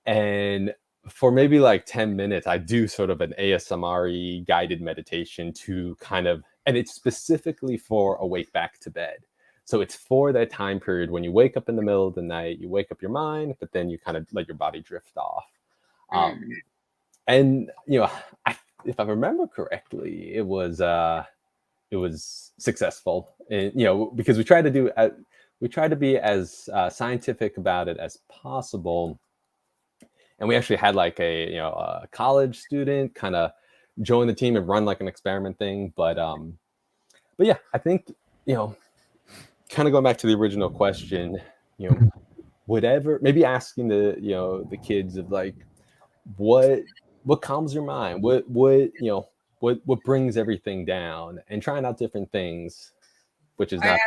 and for maybe like 10 minutes, I do sort of an ASMR guided meditation to kind of, and it's specifically for awake back to bed. So it's for that time period when you wake up in the middle of the night, you wake up your mind, but then you kind of let your body drift off. And if I remember correctly, it was successful, and because we tried to be as scientific about it as possible. And we actually had like a college student kind of join the team and run like an experiment thing. But yeah, I think, kind of going back to the original question, whatever, maybe asking the kids of like, what calms your mind, what brings everything down, and trying out different things, which is not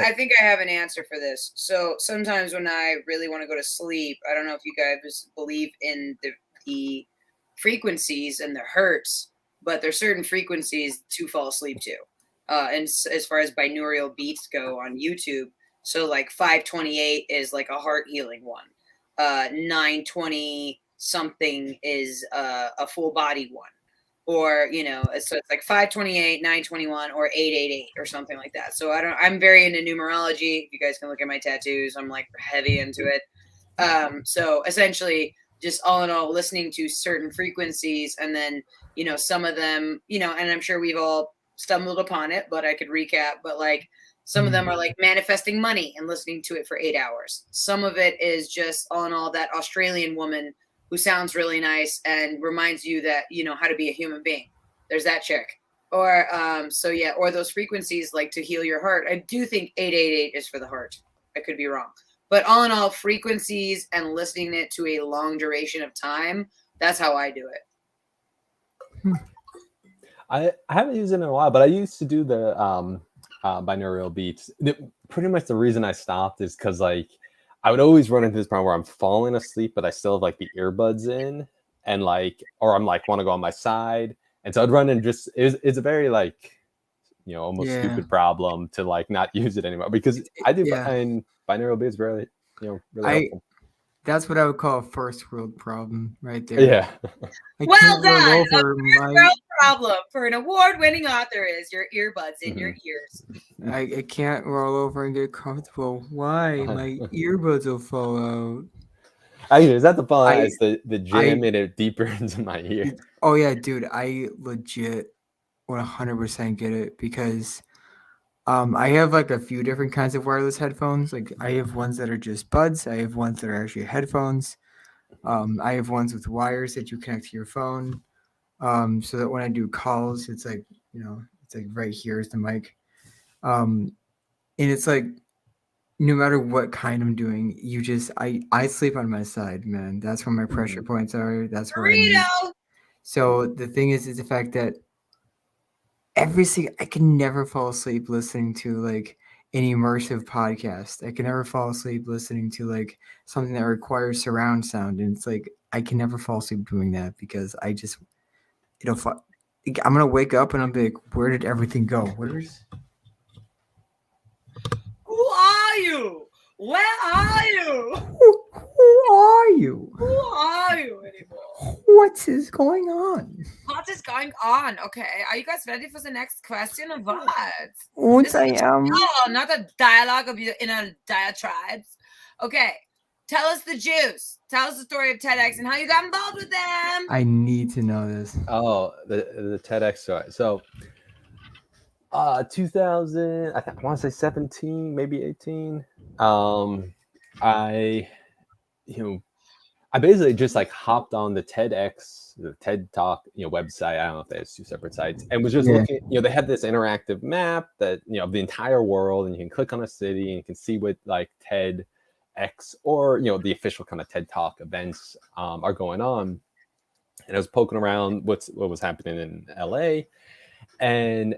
I think I have an answer for this. So sometimes when I really want to go to sleep, I don't know if you guys believe in the frequencies and the hertz, but there's certain frequencies to fall asleep to. And as far as binaural beats go on YouTube, so like 528 is like a heart healing one. 920 something is a full body one. Or, so it's like 528, 921, or 888 or something like that. So I'm very into numerology. You guys can look at my tattoos. I'm like heavy into it. So essentially just all in all, listening to certain frequencies, and then, some of them, and I'm sure we've all stumbled upon it, but I could recap, but like some of them are like manifesting money and listening to it for 8 hours. Some of it is just all in all that Australian woman who sounds really nice and reminds you that, how to be a human being. There's that chick. Or, or those frequencies like to heal your heart. I do think 888 is for the heart. I could be wrong. But all in all, frequencies and listening it to a long duration of time, that's how I do it. I haven't used it in a while, but I used to do the binaural beats. Pretty much the reason I stopped is because like I would always run into this problem where I'm falling asleep, but I still have like the earbuds in, and like, or I'm like want to go on my side, and so I'd run and just it's a very like almost stupid problem to like not use it anymore, because I do find binaural beats really really helpful. That's what I would call a first world problem right there. Yeah. Well done. A first world problem for an award-winning author is your earbuds in your ears. I can't roll over and get comfortable. Why? My earbuds will fall out. Is that the fall out? It's the jamming it deeper into my ear. Oh yeah, dude. I legit 100% get it, because I have like a few different kinds of wireless headphones. Like I have ones that are just buds. I have ones that are actually headphones. I have ones with wires that you connect to your phone. So that when I do calls, it's like, it's like right here is the mic. And it's like, no matter what kind I'm doing, I sleep on my side, man. That's where my pressure points are. That's where So the thing is the fact that I can never fall asleep listening to like an immersive podcast. I can never fall asleep listening to like something that requires surround sound. And it's like, I can never fall asleep doing that, because I'm going to wake up and I'm like, where did everything go? Who are you? Where are you? Who are you? Who are you anymore? What is going on? What is going on? Okay, are you guys ready for the next question or what? Once I am. Oh, not a dialogue of your inner diatribes. Okay, tell us the juice. Tell us the story of TEDx and how you got involved with them. I need to know this. Oh, the TEDx story. So 2000, I want to say 17, maybe 18. I basically just like hopped on the TEDx, the TED Talk, website. I don't know if they have two separate sites, and was just looking. They had this interactive map that of the entire world, and you can click on a city and you can see what like TED TEDx or, you know, the official kind of TED Talk events are going on. And I was poking around what was happening in LA, and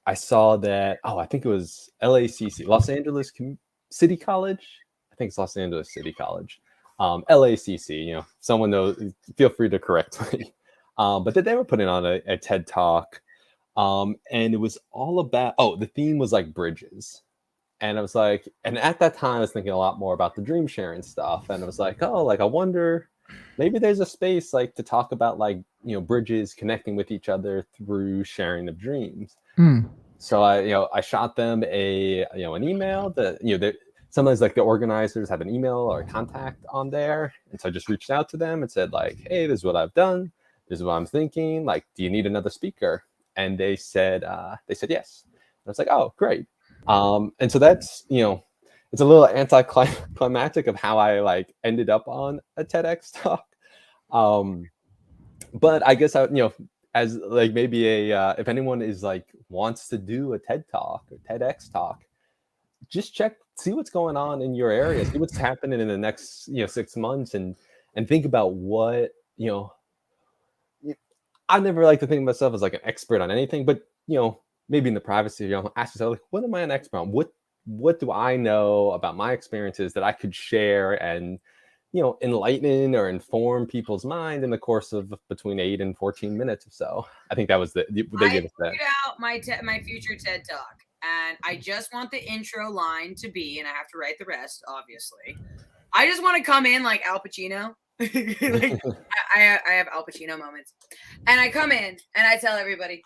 I saw that, I think it was LACC, Los Angeles City College. I think it's Los Angeles City College. LACC, you know, someone knows, feel free to correct me. But that they were putting on a TED Talk. And it was all about, the theme was like bridges. And I was like, and at that time I was thinking a lot more about the dream sharing stuff. And I was like, I wonder, maybe there's a space like to talk about like, you know, bridges connecting with each other through sharing of dreams. So I shot them an email that, you know, sometimes like the organizers have an email or a contact on there. And so I just reached out to them and said like, hey, this is what I've done. This is what I'm thinking. Like, do you need another speaker? And they said yes. And I was like, oh, great. And so that's, you know, it's a little anticlimactic of how I like ended up on a TEDx talk. But I guess as like maybe if anyone is like wants to do a TED talk or TEDx talk, just see what's going on in your area, see what's happening in the next 6 months, and think about what, you know. I never like to think of myself as like an expert on anything, but maybe in the privacy, ask yourself, like, what am I an expert on? What do I know about my experiences that I could share and enlighten or inform people's mind in the course of between 8 and 14 minutes or so? I think that was they gave us that. I figured out my future TED Talk, and I just want the intro line to be, and I have to write the rest, obviously. I just want to come in like Al Pacino. Like, I have Al Pacino moments, and I come in and I tell everybody,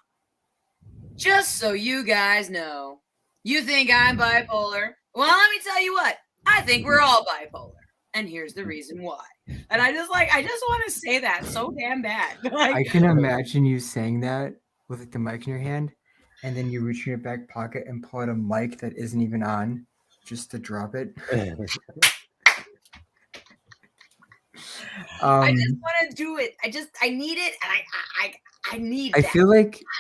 just so you guys know, you think I'm bipolar? Well, let me tell you what, I think we're all bipolar, and here's the reason why. And I just want to say that so damn bad. Like, I can imagine you saying that with like the mic in your hand, and then you reach in your back pocket and pull out a mic that isn't even on, just to drop it. I just want to do it. I need it, and I need that. I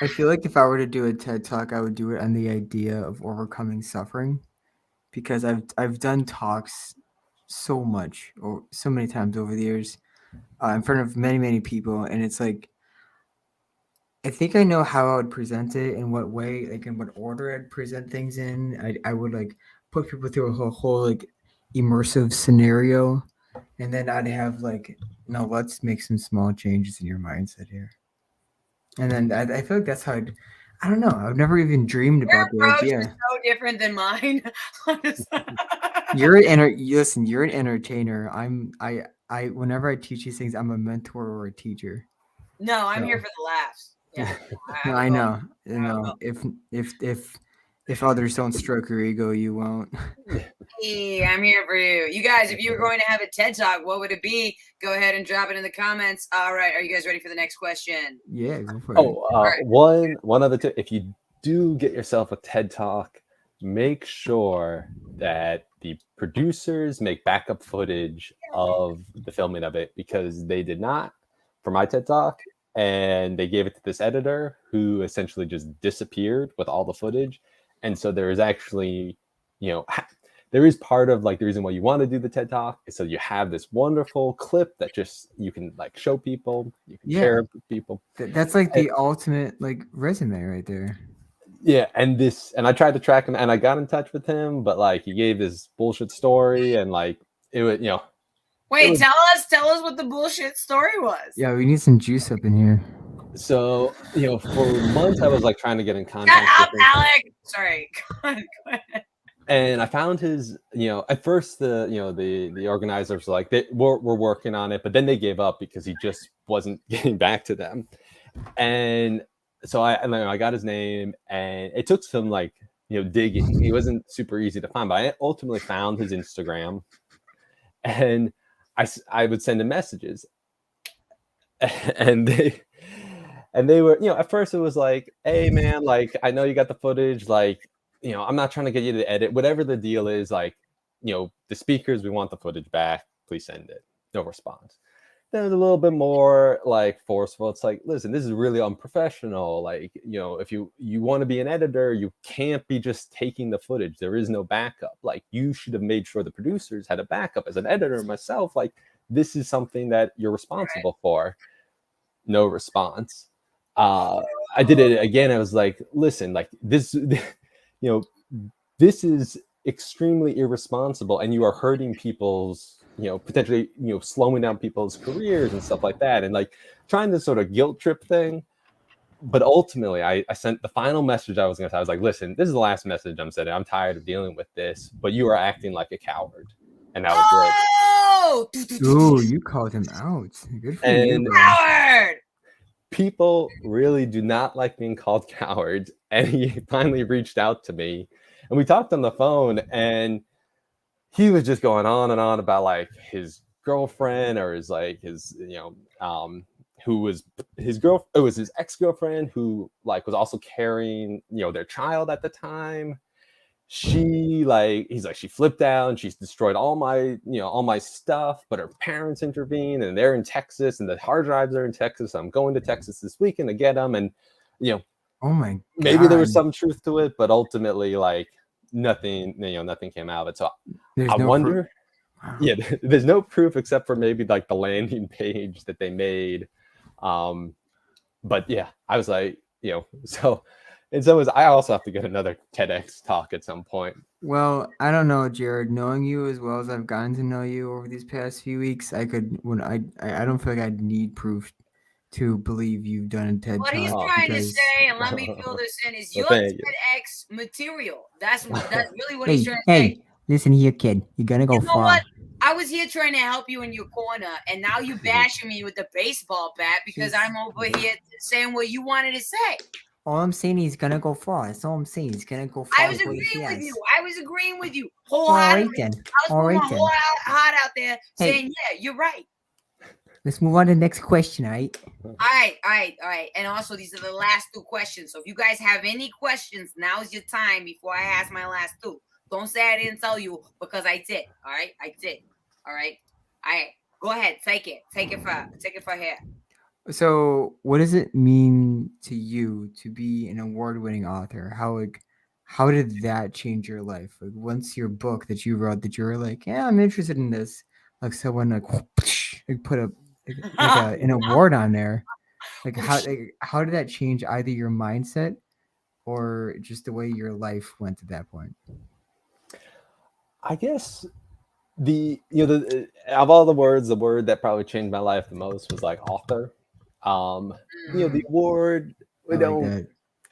feel like if I were to do a TED Talk, I would do it on the idea of overcoming suffering, because I've done talks so much or so many times over the years in front of many people, and it's like, I think I know how I would present it, in what way, like in what order I'd present things in. I would like put people through a whole like immersive scenario, and then I'd have like, no, let's make some small changes in your mindset here. And then I feel like that's how I don't know. I've never even dreamed about the approach idea. is so different than mine. You're an entertainer. I whenever I teach these things, I'm a mentor or a teacher. No, I'm here for the laughs. Yeah, No, I know. You know, if others don't stroke your ego, you won't. Hey, I'm here for you. You guys, if you were going to have a TED Talk, what would it be? Go ahead and drop it in the comments. All right, are you guys ready for the next question? Yeah, go for it. Right. One other tip: if you do get yourself a TED Talk, make sure that the producers make backup footage of the filming of it, because they did not for my TED Talk, and they gave it to this editor who essentially just disappeared with all the footage. And so there is actually, there is part of like the reason why you want to do the TED Talk is so you have this wonderful clip that just you can like show people, you can share with people. That's like the ultimate like resume right there. Yeah, and I tried to track him, and I got in touch with him, but like he gave this bullshit story, and like it was, Wait, tell us what the bullshit story was. Yeah, we need some juice up in here. So, for months I was like trying to get in contact Shut up, with him. Alec. Sorry. Go ahead. And I found his, at first the organizers were like, we're working on it, but then they gave up because he just wasn't getting back to them. And so I got his name, and it took some like, digging. He wasn't super easy to find, but I ultimately found his Instagram, and I would send him messages, and they were, at first it was like, hey man, like, I know you got the footage, like, I'm not trying to get you to edit, whatever the deal is, like, the speakers, we want the footage back, please send it. No response. there's a little bit more like forceful. It's like, listen, this is really unprofessional. Like, if you want to be an editor, you can't be just taking the footage. There is no backup. Like, you should have made sure the producers had a backup. As an editor myself, like, this is something that you're responsible for. No response. I did it again. I was like, listen, like this, this is extremely irresponsible, and you are hurting people's, potentially, slowing down people's careers and stuff like that, and like trying this sort of guilt trip thing. But ultimately, I sent the final message I was going to say. I was like, listen, this is the last message I'm sending. I'm tired of dealing with this, but you are acting like a coward. And that was great. Oh! Ooh, you called him out. Good for you, And bro. Coward! people really do not like being called cowards. And he finally reached out to me, and we talked on the phone, and he was just going on and on about like his girlfriend, or who was his girl. It was his ex-girlfriend who like was also carrying, their child at the time. He's like, she flipped out, she's destroyed all my stuff, but her parents intervened, and they're in Texas, and the hard drives are in Texas. I'm going to Texas this weekend to get them. And, Oh my God. maybe there was some truth to it, but ultimately like nothing came out of it. So There's I no wonder, Wow. yeah, there's no proof except for maybe like the landing page that they made. But yeah, I was like, so in some ways, I also have to get another TEDx talk at some point. Well, I don't know, Jared. Knowing you as well as I've gotten to know you over these past few weeks, I don't feel like I'd need proof to believe you've done a TED What talk. he's trying to because- say, and let me fill this in, is Well, your thank you. TEDx material. That's really what he's trying to say. Hey, listen here, kid. You're gonna go You know far. what? I was here trying to help you in your corner, and now you bashing me with the baseball bat because I'm over here saying what you wanted to say. All I'm saying, he's gonna go far. That's all I'm saying. He's gonna go far. I was with what he agreeing with has. you. I was agreeing with you All right wholeheartedly. then. I All was right putting my then. whole heart out there Hey. saying, yeah, you're right. Let's move on to the next question, all right? All right. And also, these are the last two questions. So if you guys have any questions, now's your time before I ask my last two. Don't say I didn't tell you, because I did. All right, I did. All right. Go ahead, take it for here. So, what does it mean to you to be an award-winning author? How did that change your life? Like, once your book that you wrote, that you were like, yeah, I'm interested in this. Like, someone like put an award on there. Like, how did that change either your mindset or just the way your life went at that point? I guess of all the words, the word that probably changed my life the most was like author. The award, I like that.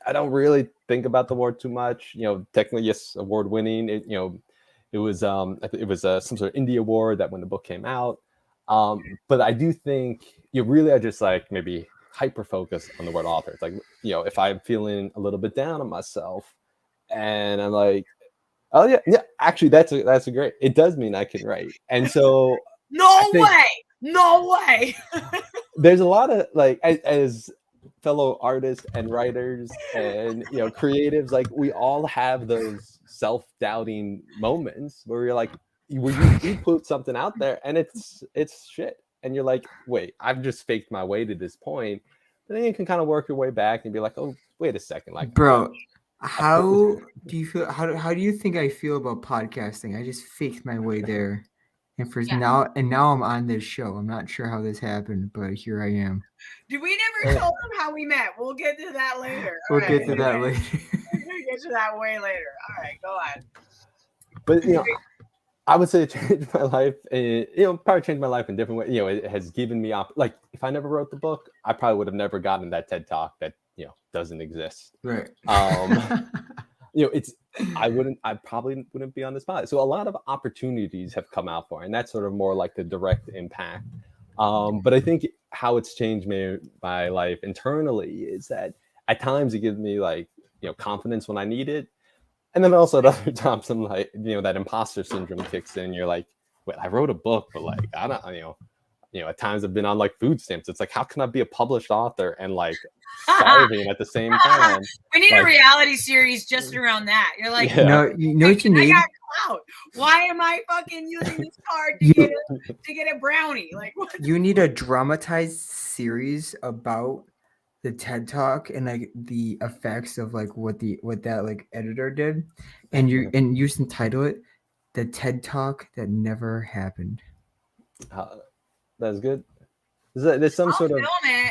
I don't really think about the award too much. Technically, yes, award winning. It was some sort of indie award that when the book came out. But I do think I just like maybe hyper focus on the word author. It's like, if I'm feeling a little bit down on myself, and I'm like, oh yeah, actually that's a great. It does mean I can write, and so No way. there's a lot of like as fellow artists and writers and creatives, like we all have those self-doubting moments where you're like, you put something out there and it's shit, and you're like, wait, I've just faked my way to this point. But then you can kind of work your way back and be like, oh, wait a second, like, bro, how do you feel? How do you think I feel about podcasting? I just faked my way there, and now I'm on this show. I'm not sure how this happened, but here I am. Did we never tell them how we met? We'll get to that later. We'll get to that later. We'll get to that way later. All right, go on. But I would say it changed my life. Probably changed my life in different ways. It has given me like, if I never wrote the book, I probably would have never gotten that TED Talk that doesn't exist. Right. I probably wouldn't be on the spot. So a lot of opportunities have come out for it, and that's sort of more like the direct impact. But I think how it's changed my life internally is that at times it gives me like, confidence when I need it. And then also at other times I'm like, that imposter syndrome kicks in. You're like, wait, I wrote a book, but like, I don't, at times I've been on like food stamps. It's like, how can I be a published author and like starving at the same time? We need a reality series just around that. You're like, You know what you need? I got out. Why am I fucking using this card to get a brownie? Like what? You need a dramatized series about the TED Talk and like the effects of like what that like editor did, and you just entitle it "The TED Talk That Never Happened." That's good. There's some sort of.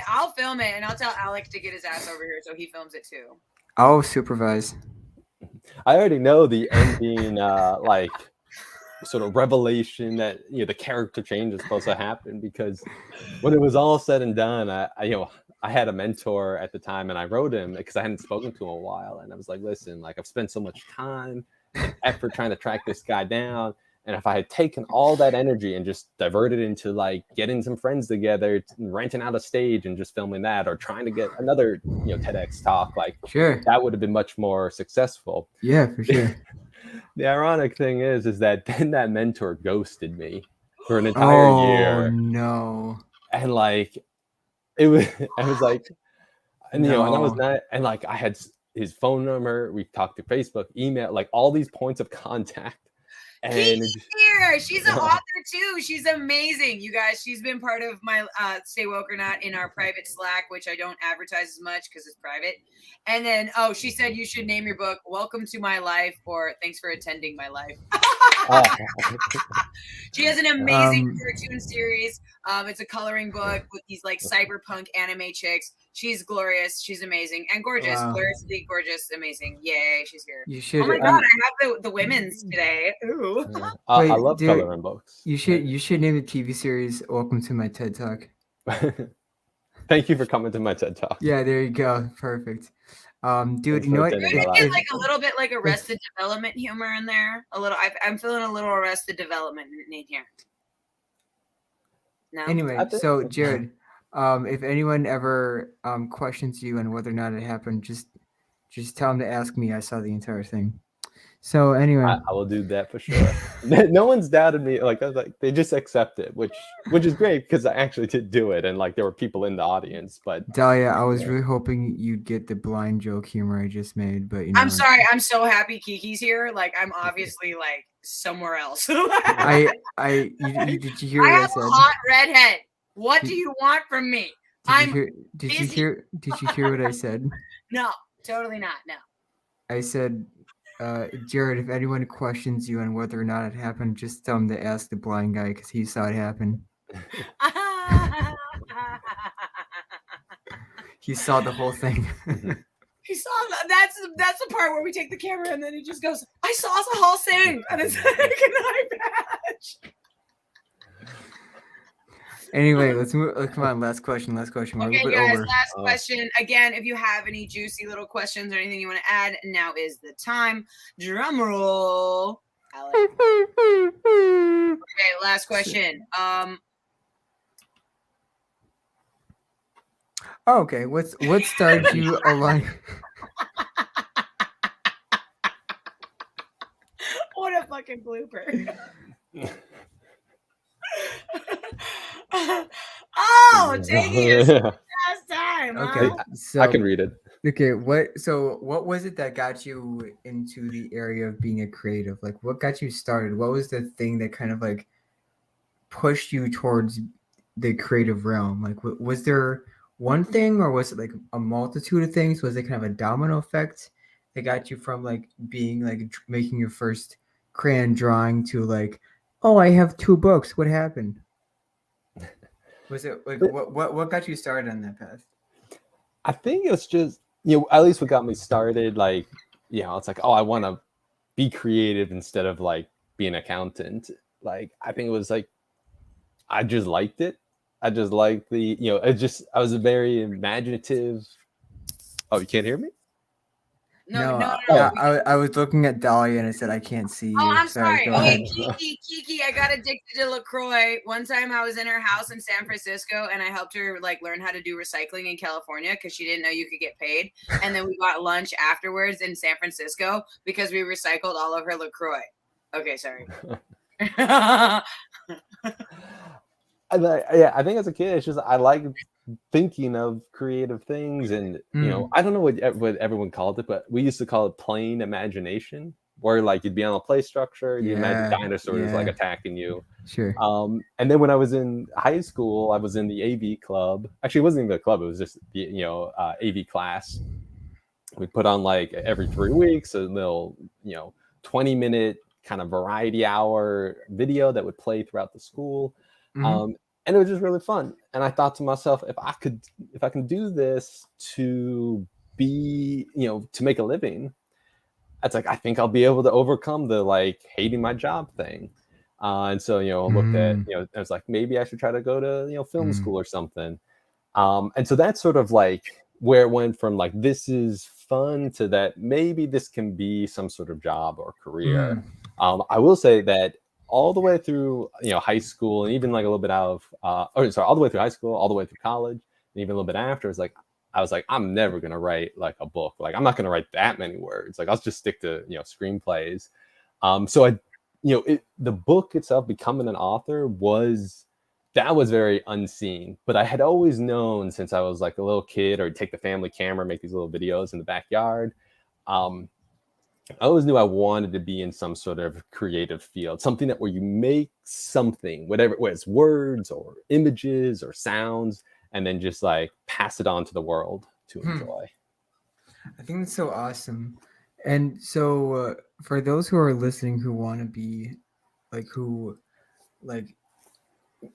I'll film it, and I'll tell Alex to get his ass over here so he films it too. I'll supervise. I already know the ending, like sort of revelation that the character change is supposed to happen, because when it was all said and done, I had a mentor at the time, and I wrote him because I hadn't spoken to him in a while, and I was like, listen, like I've spent so much time and effort trying to track this guy down, and if I had taken all that energy and just diverted into like getting some friends together, renting out a stage and just filming that, or trying to get another TEDx talk, like Sure, that would have been much more successful. Yeah, for sure. The ironic thing is that then that mentor ghosted me for an entire year. Oh no! And like I was like, and and I was No. not, and like I had his phone number. We talked to Facebook, email, like all these points of contact. And Kiki's here. She's an author too. She's amazing, you guys. She's been part of my Stay Woke or Not in our private Slack, which I don't advertise as much because it's private. And then, she said you should name your book "Welcome to My Life" or "Thanks for Attending My Life." She has an amazing cartoon series. It's a coloring book with these like cyberpunk anime chicks. She's glorious. She's amazing and gorgeous. Wow. Gloriously gorgeous, amazing. Yay, she's here. You should. Oh my god, I have the women's today. Ooh. I love coloring books. You should name the TV series "Welcome to My TED Talk." Thank you for coming to my TED Talk. Yeah, there you go. Perfect. Dude, you know what? It's like a little bit like Arrested Development humor in there. A little. I'm feeling a little Arrested Development in here. No. Anyway, so Jared, if anyone ever questions you on whether or not it happened, just tell them to ask me. I saw the entire thing. So anyway, I will do that for sure. No one's doubted me. Like I was like, they just accept it, which is great because I actually did do it, and like there were people in the audience. But Dahlia, I was really hoping you'd get the blind joke humor I just made, but I'm sorry. I'm so happy Kiki's here. Like I'm obviously like somewhere else. Did you hear what I said? I have a hot redhead. What do you want from me? Did you hear what I said? No, totally not. No. I said, Jared, if anyone questions you on whether or not it happened, just tell them to ask the blind guy because he saw it happen. He saw the whole thing. He saw that's the part where we take the camera and then he just goes, "I saw the whole thing," and it's like an eye patch. Anyway, let's move. Come on, last question. We're okay, a little bit guys, over. last question. Again, if you have any juicy little questions or anything you want to add, now is the time. Drum roll. Alex. Okay, last question. Oh, okay. What started you align? What a fucking blooper. Oh, taking your last time. Okay, huh? so I can read it. Okay, what was it that got you into the area of being a creative? Like, what got you started? What was the thing that kind of like pushed you towards the creative realm? Like, was there one thing, or was it like a multitude of things? Was it kind of a domino effect that got you from like being like making your first crayon drawing to like, oh, I have 2 books. What happened? Was it like what got you started on that path? I think it's just, at least what got me started, like, it's like, oh, I want to be creative instead of like be an accountant. Like, I think it was like, I just liked it. I just liked the, I was a very imaginative. Oh, you can't hear me? No. I was looking at Dahlia and I said I can't see you. Oh, I'm sorry. Go Okay, ahead. Kiki, I got addicted to LaCroix. One time I was in her house in San Francisco and I helped her like learn how to do recycling in California because she didn't know you could get paid. And then we got lunch afterwards in San Francisco because we recycled all of her LaCroix. Okay, sorry. I think as a kid, it's just I like thinking of creative things, and I don't know what everyone called it, but we used to call it plain imagination. where like you'd be on a play structure, you imagine Yeah, dinosaurs like yeah. attacking you. Sure. And then when I was in high school, I was in the AV club. Actually, it wasn't even the club; it was just the AV class. We put on like every 3 weeks a little 20-minute kind of variety hour video that would play throughout the school. Mhm. And it was just really fun. And I thought to myself, if I can do this to be, to make a living, it's like I think I'll be able to overcome the like hating my job thing. And so I looked at I was like, maybe I should try to go to film school or something. And so that's sort of like where it went from like this is fun to that maybe this can be some sort of job or career. I will say that all the way through high school and even like a little bit out of all the way through high school, all the way through college, and even a little bit after, it's like I was like, I'm never gonna write like a book. Like I'm not gonna write that many words. Like I'll just stick to screenplays. So I the book itself, becoming an author, was very unseen, but I had always known since I was like a little kid, or take the family camera, make these little videos in the backyard. I always knew I wanted to be in some sort of creative field, something that where you make something, whatever, whether it's words or images or sounds, and then just like pass it on to the world to enjoy. I think that's so awesome. And so for those who are listening who want to be who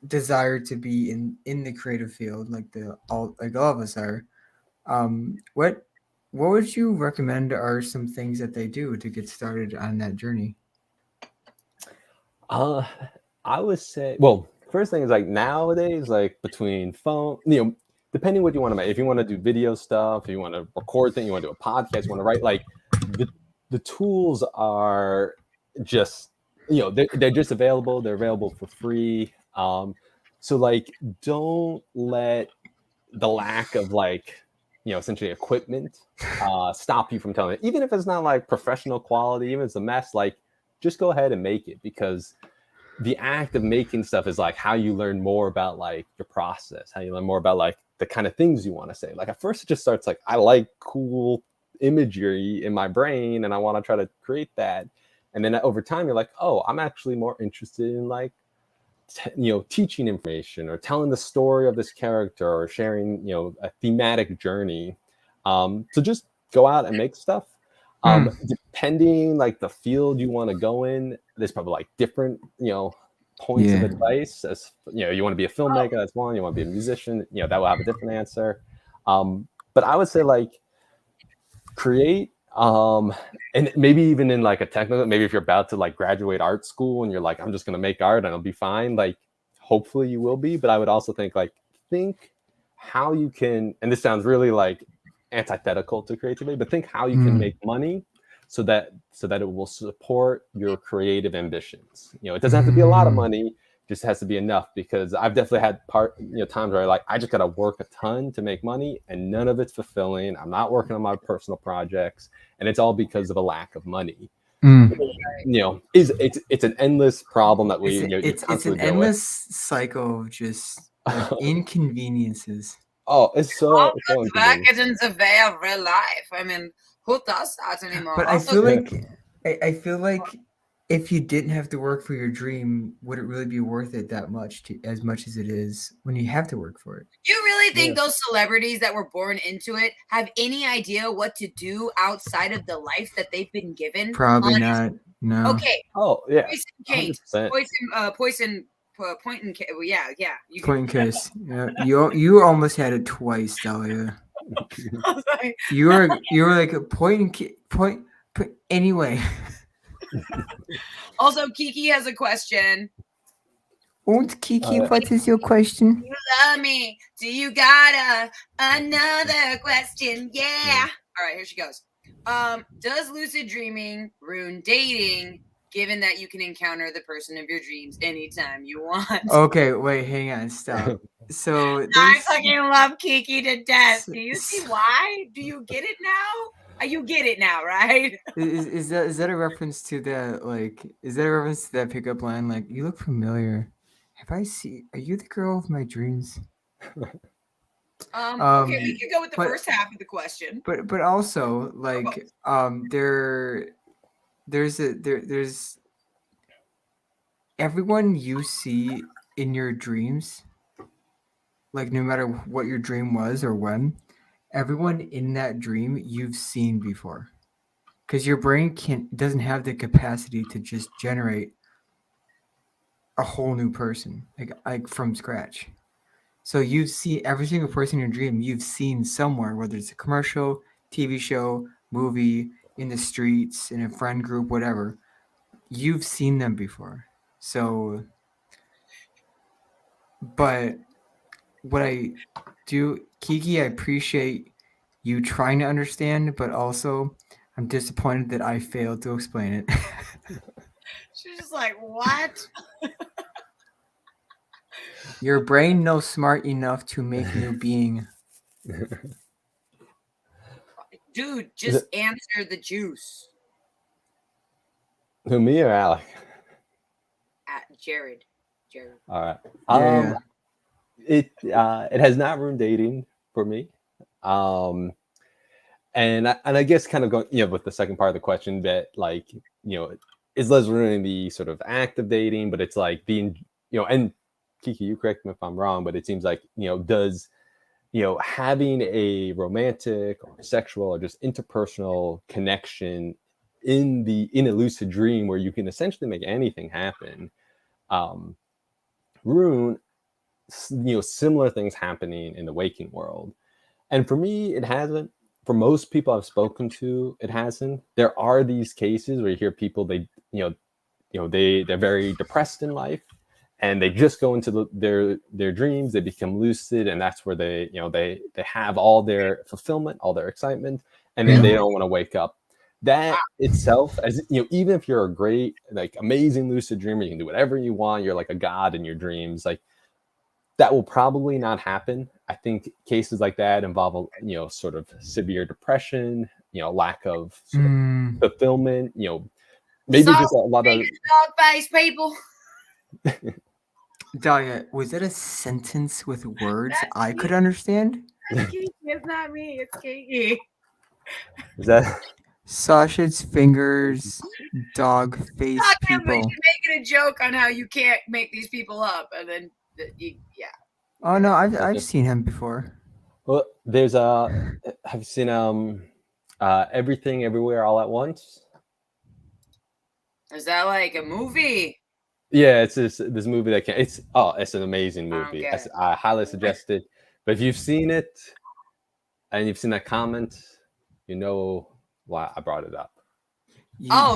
desire to be in the creative field, like all of us are, what would you recommend are some things that they do to get started on that journey? I would say, well, first thing is like nowadays, like between phone, depending what you want to make. If you want to do video stuff, if you want to record things, you want to do a podcast, you want to write, like the tools are just, they're just available. They're available for free. So like, don't let the lack of like, essentially equipment stop you from telling it. Even if it's not like professional quality, even if it's a mess, like just go ahead and make it, because the act of making stuff is like how you learn more about like your process, how you learn more about like the kind of things you want to say. Like at first it just starts like, I like cool imagery in my brain and I want to try to create that. And then over time you're like, oh, I'm actually more interested in like, teaching information or telling the story of this character or sharing, a thematic journey. So just go out and make stuff. Depending like the field you want to go in, there's probably like different, points of advice. As you want to be a filmmaker, that's one. You want to be a musician, that will have a different answer. But I would say like create, and maybe even in like a technical, maybe if you're about to like graduate art school and you're like, I'm just going to make art and I'll be fine. Like, hopefully you will be. But I would also think how you can, and this sounds really like antithetical to creativity, but think how you can make money so that it will support your creative ambitions. It doesn't have to be a lot of money, just has to be enough, because I've definitely had times where I just got to work a ton to make money and none of it's fulfilling. I'm not working on my personal projects and it's all because of a lack of money. It's an endless problem that it's an endless cycle of just like inconveniences. Oh, it's so back into their real life. I mean, who does that anymore? But I feel like if you didn't have to work for your dream, would it really be worth it that much, as much as it is when you have to work for it? You really think those celebrities that were born into it have any idea what to do outside of the life that they've been given? Probably not. No. Okay. Oh yeah. Poison. Point and kiss. Yeah. Point and kiss. Yeah, you almost had it twice, Dahlia. You were like a point and kiss. Point. Anyway. Also, Kiki has a question. Old Kiki, what is your question? You love me. Do you got another question? Yeah. All right, here she goes. Does lucid dreaming ruin dating, given that you can encounter the person of your dreams anytime you want? Okay, wait, hang on, stop. So I fucking love Kiki to death. Do you see why? Do you get it now? You get it now, right? Is that a reference to that? Like, is that a reference to that pickup line? Like, you look familiar. Are you the girl of my dreams? Okay, we could go with the first half of the question. But also, like, there's everyone you see in your dreams, like no matter what your dream was or when, everyone in that dream you've seen before, because your brain doesn't have the capacity to just generate a whole new person like from scratch. So you see every single person in your dream you've seen somewhere, whether it's a commercial, TV show, movie, in the streets, in a friend group, whatever. You've seen them before. So, but what I do, Kiki, I appreciate you trying to understand, but also I'm disappointed that I failed to explain it. She's just like, what? Your brain knows smart enough to make new being. Dude, just answer the juice. Who, me or Alec? Jared. All right. Yeah. It has not ruined dating for me. And I guess kind of going, with the second part of the question, that like, is less ruining the sort of act of dating, but it's like being, and Kiki, you correct me if I'm wrong, but it seems like, does, having a romantic or sexual or just interpersonal connection in a lucid dream where you can essentially make anything happen, ruin, similar things happening in the waking world. And for me, it hasn't. For most people I've spoken to, it hasn't. There are these cases where you hear people, they're very depressed in life, and they just go into their dreams. They become lucid, and that's where they have all their fulfillment, all their excitement, and then they don't want to wake up. That itself, as even if you're a great, like, amazing lucid dreamer, you can do whatever you want. You're like a god in your dreams. Like, that will probably not happen. I think cases like that involve, sort of severe depression, lack of sort of fulfillment, maybe just a lot of dog-faced people. Dahlia, was that a sentence with words I could understand? That's Kiki. It's not me. It's Kiki. Is that sausage fingers, dog face You're people? making a joke on how you can't make these people up, and then yeah. Oh no, I've seen him before. Well, there's have you seen Everything Everywhere All at Once? Is that like a movie? Yeah, it's this movie that it's an amazing movie. I highly suggest it. But if you've seen it and you've seen that comment, you know why I brought it up.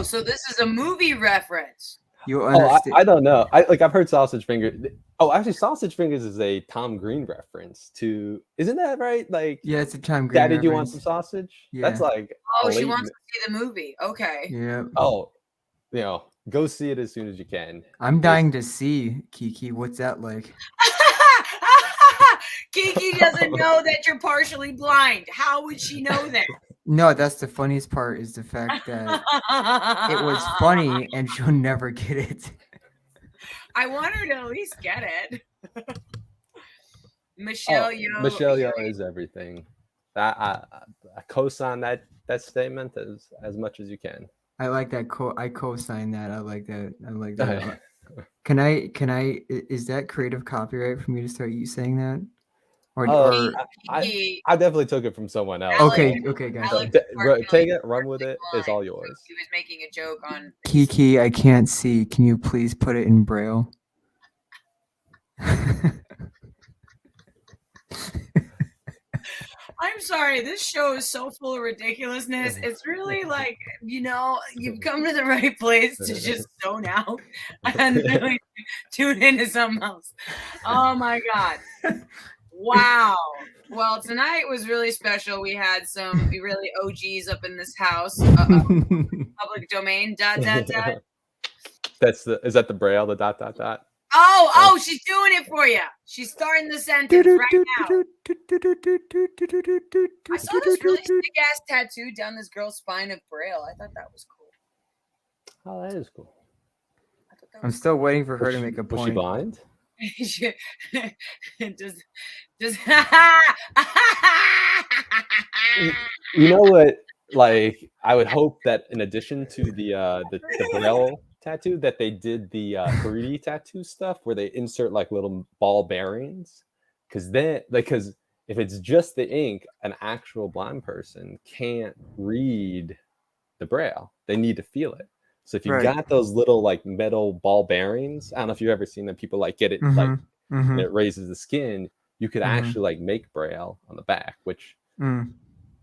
So this is a movie reference. You understand? I don't know. I've heard Sausage Fingers. Oh, actually, Sausage Fingers is a Tom Green reference to. Isn't that right? Like, yeah, it's a Tom Green. Daddy, reference. do you want some sausage? Yeah. That's like. She wants to see the movie. Okay. Yeah. Oh, go see it as soon as you can. I'm dying to see Kiki. What's that like? Kiki doesn't know that you're partially blind. How would she know that? No, that's the funniest part, is the fact that it was funny and she'll never get it. I want her to at least get it. Michelle Yeoh is everything. I co-sign that statement as much as you can. I like that. I co-sign that. I like that. Can I? Is that creative copyright for me to start saying that? I definitely took it from someone else. Okay, guys. Take it, run with it. It's all yours. He was making a joke on Kiki. I can't see. Can you please put it in Braille? I'm sorry, this show is so full of ridiculousness. It's really like, you've come to the right place to just zone out and really tune into something else. Oh my God. Wow. Well, tonight was really special. We had some really OGs up in this house. Public domain, ... Is that the Braille, the ... Oh, she's doing it for you. She's starting the sentence right now. I saw this really sick ass tattoo down this girl's spine of Braille. I thought that was cool. Oh, that is cool. I'm still waiting for her to make a point. Was she blind? just You know what? like I would hope that in addition to the Braille tattoo, that they did the 3D tattoo stuff where they insert like little ball bearings, because if it's just the ink, an actual blind person can't read the Braille. They need to feel it. So if you Right. got those little like metal ball bearings, I don't know if you've ever seen them. People like get it like and it raises the skin. You could actually like make Braille on the back, which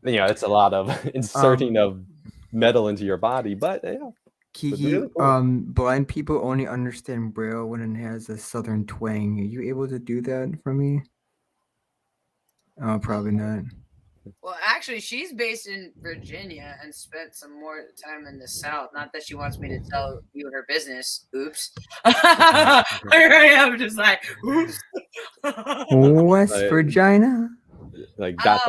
it's a lot of inserting of metal into your body, but Kiki, really cool. blind people only understand Braille when it has a southern twang. Are you able to do that for me? Oh, probably not. Well, actually, she's based in Virginia and spent some more time in the South. Not that she wants me to tell you her business. Oops. Here I am, just like, oops. West Like- Virginia. Like ... Bless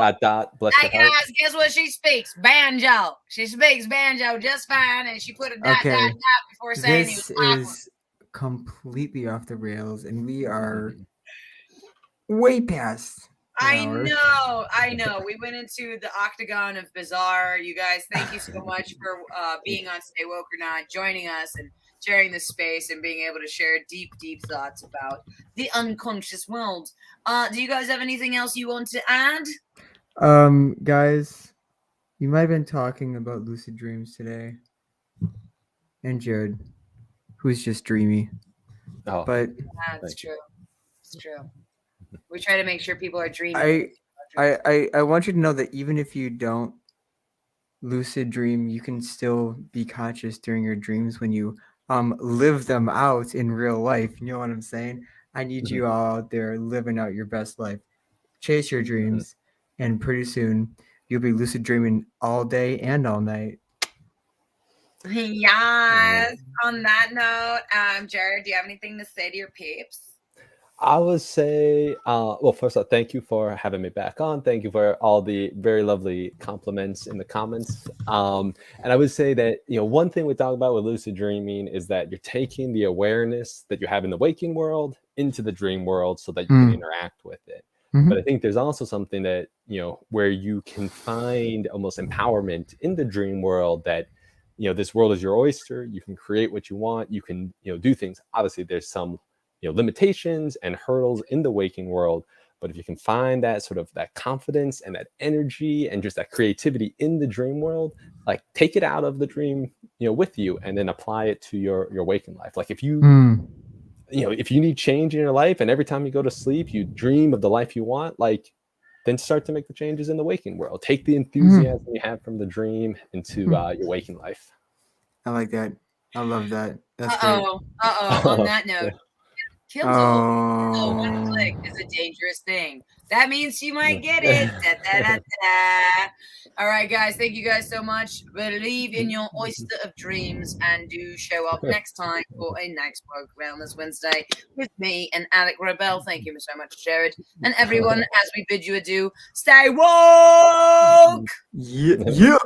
Hey your heart. guys, guess what she speaks? Banjo. She speaks banjo just fine, and she put a dot before saying This it was is completely off the rails, and we are way past. I know. We went into the octagon of bizarre. You guys, thank you so much for being on Stay Woke or Not, joining us and sharing this space and being able to share deep, deep thoughts about the unconscious world. Do you guys have anything else you want to add? Guys, you might have been talking about lucid dreams today, and Jared, who's just dreamy. Oh, But That's true. It's true. We try to make sure people are dreaming. I want you to know that even if you don't lucid dream, you can still be conscious during your dreams when you live them out in real life. You know what I'm saying? I need you all out there living out your best life. Chase your dreams, and pretty soon you'll be lucid dreaming all day and all night. Yes. On that note, Jared, do you have anything to say to your peeps? I would say, well, first of all, thank you for having me back on. Thank you for all the very lovely compliments in the comments. And I would say that, one thing we talk about with lucid dreaming is that you're taking the awareness that you have in the waking world into the dream world so that you can interact with it. But I think there's also something that, where you can find almost empowerment in the dream world that, this world is your oyster. You can create what you want. You can, do things. Obviously, there's some limitations and hurdles in the waking world, but if you can find that sort of that confidence and that energy and just that creativity in the dream world, like take it out of the dream with you and then apply it to your waking life. Like if you if you need change in your life and every time you go to sleep you dream of the life you want, like then start to make the changes in the waking world. Take the enthusiasm you have from the dream into your waking life. I like that. I love that. That's great. On that note, one click is a dangerous thing. That means you might get it. All right, guys. Thank you guys so much. Believe in your oyster of dreams and do show up next time for a Next Woke Wellness Wednesday with me and Alec Rebel. Thank you so much, Jared. And everyone, as we bid you adieu, stay woke! Yeah.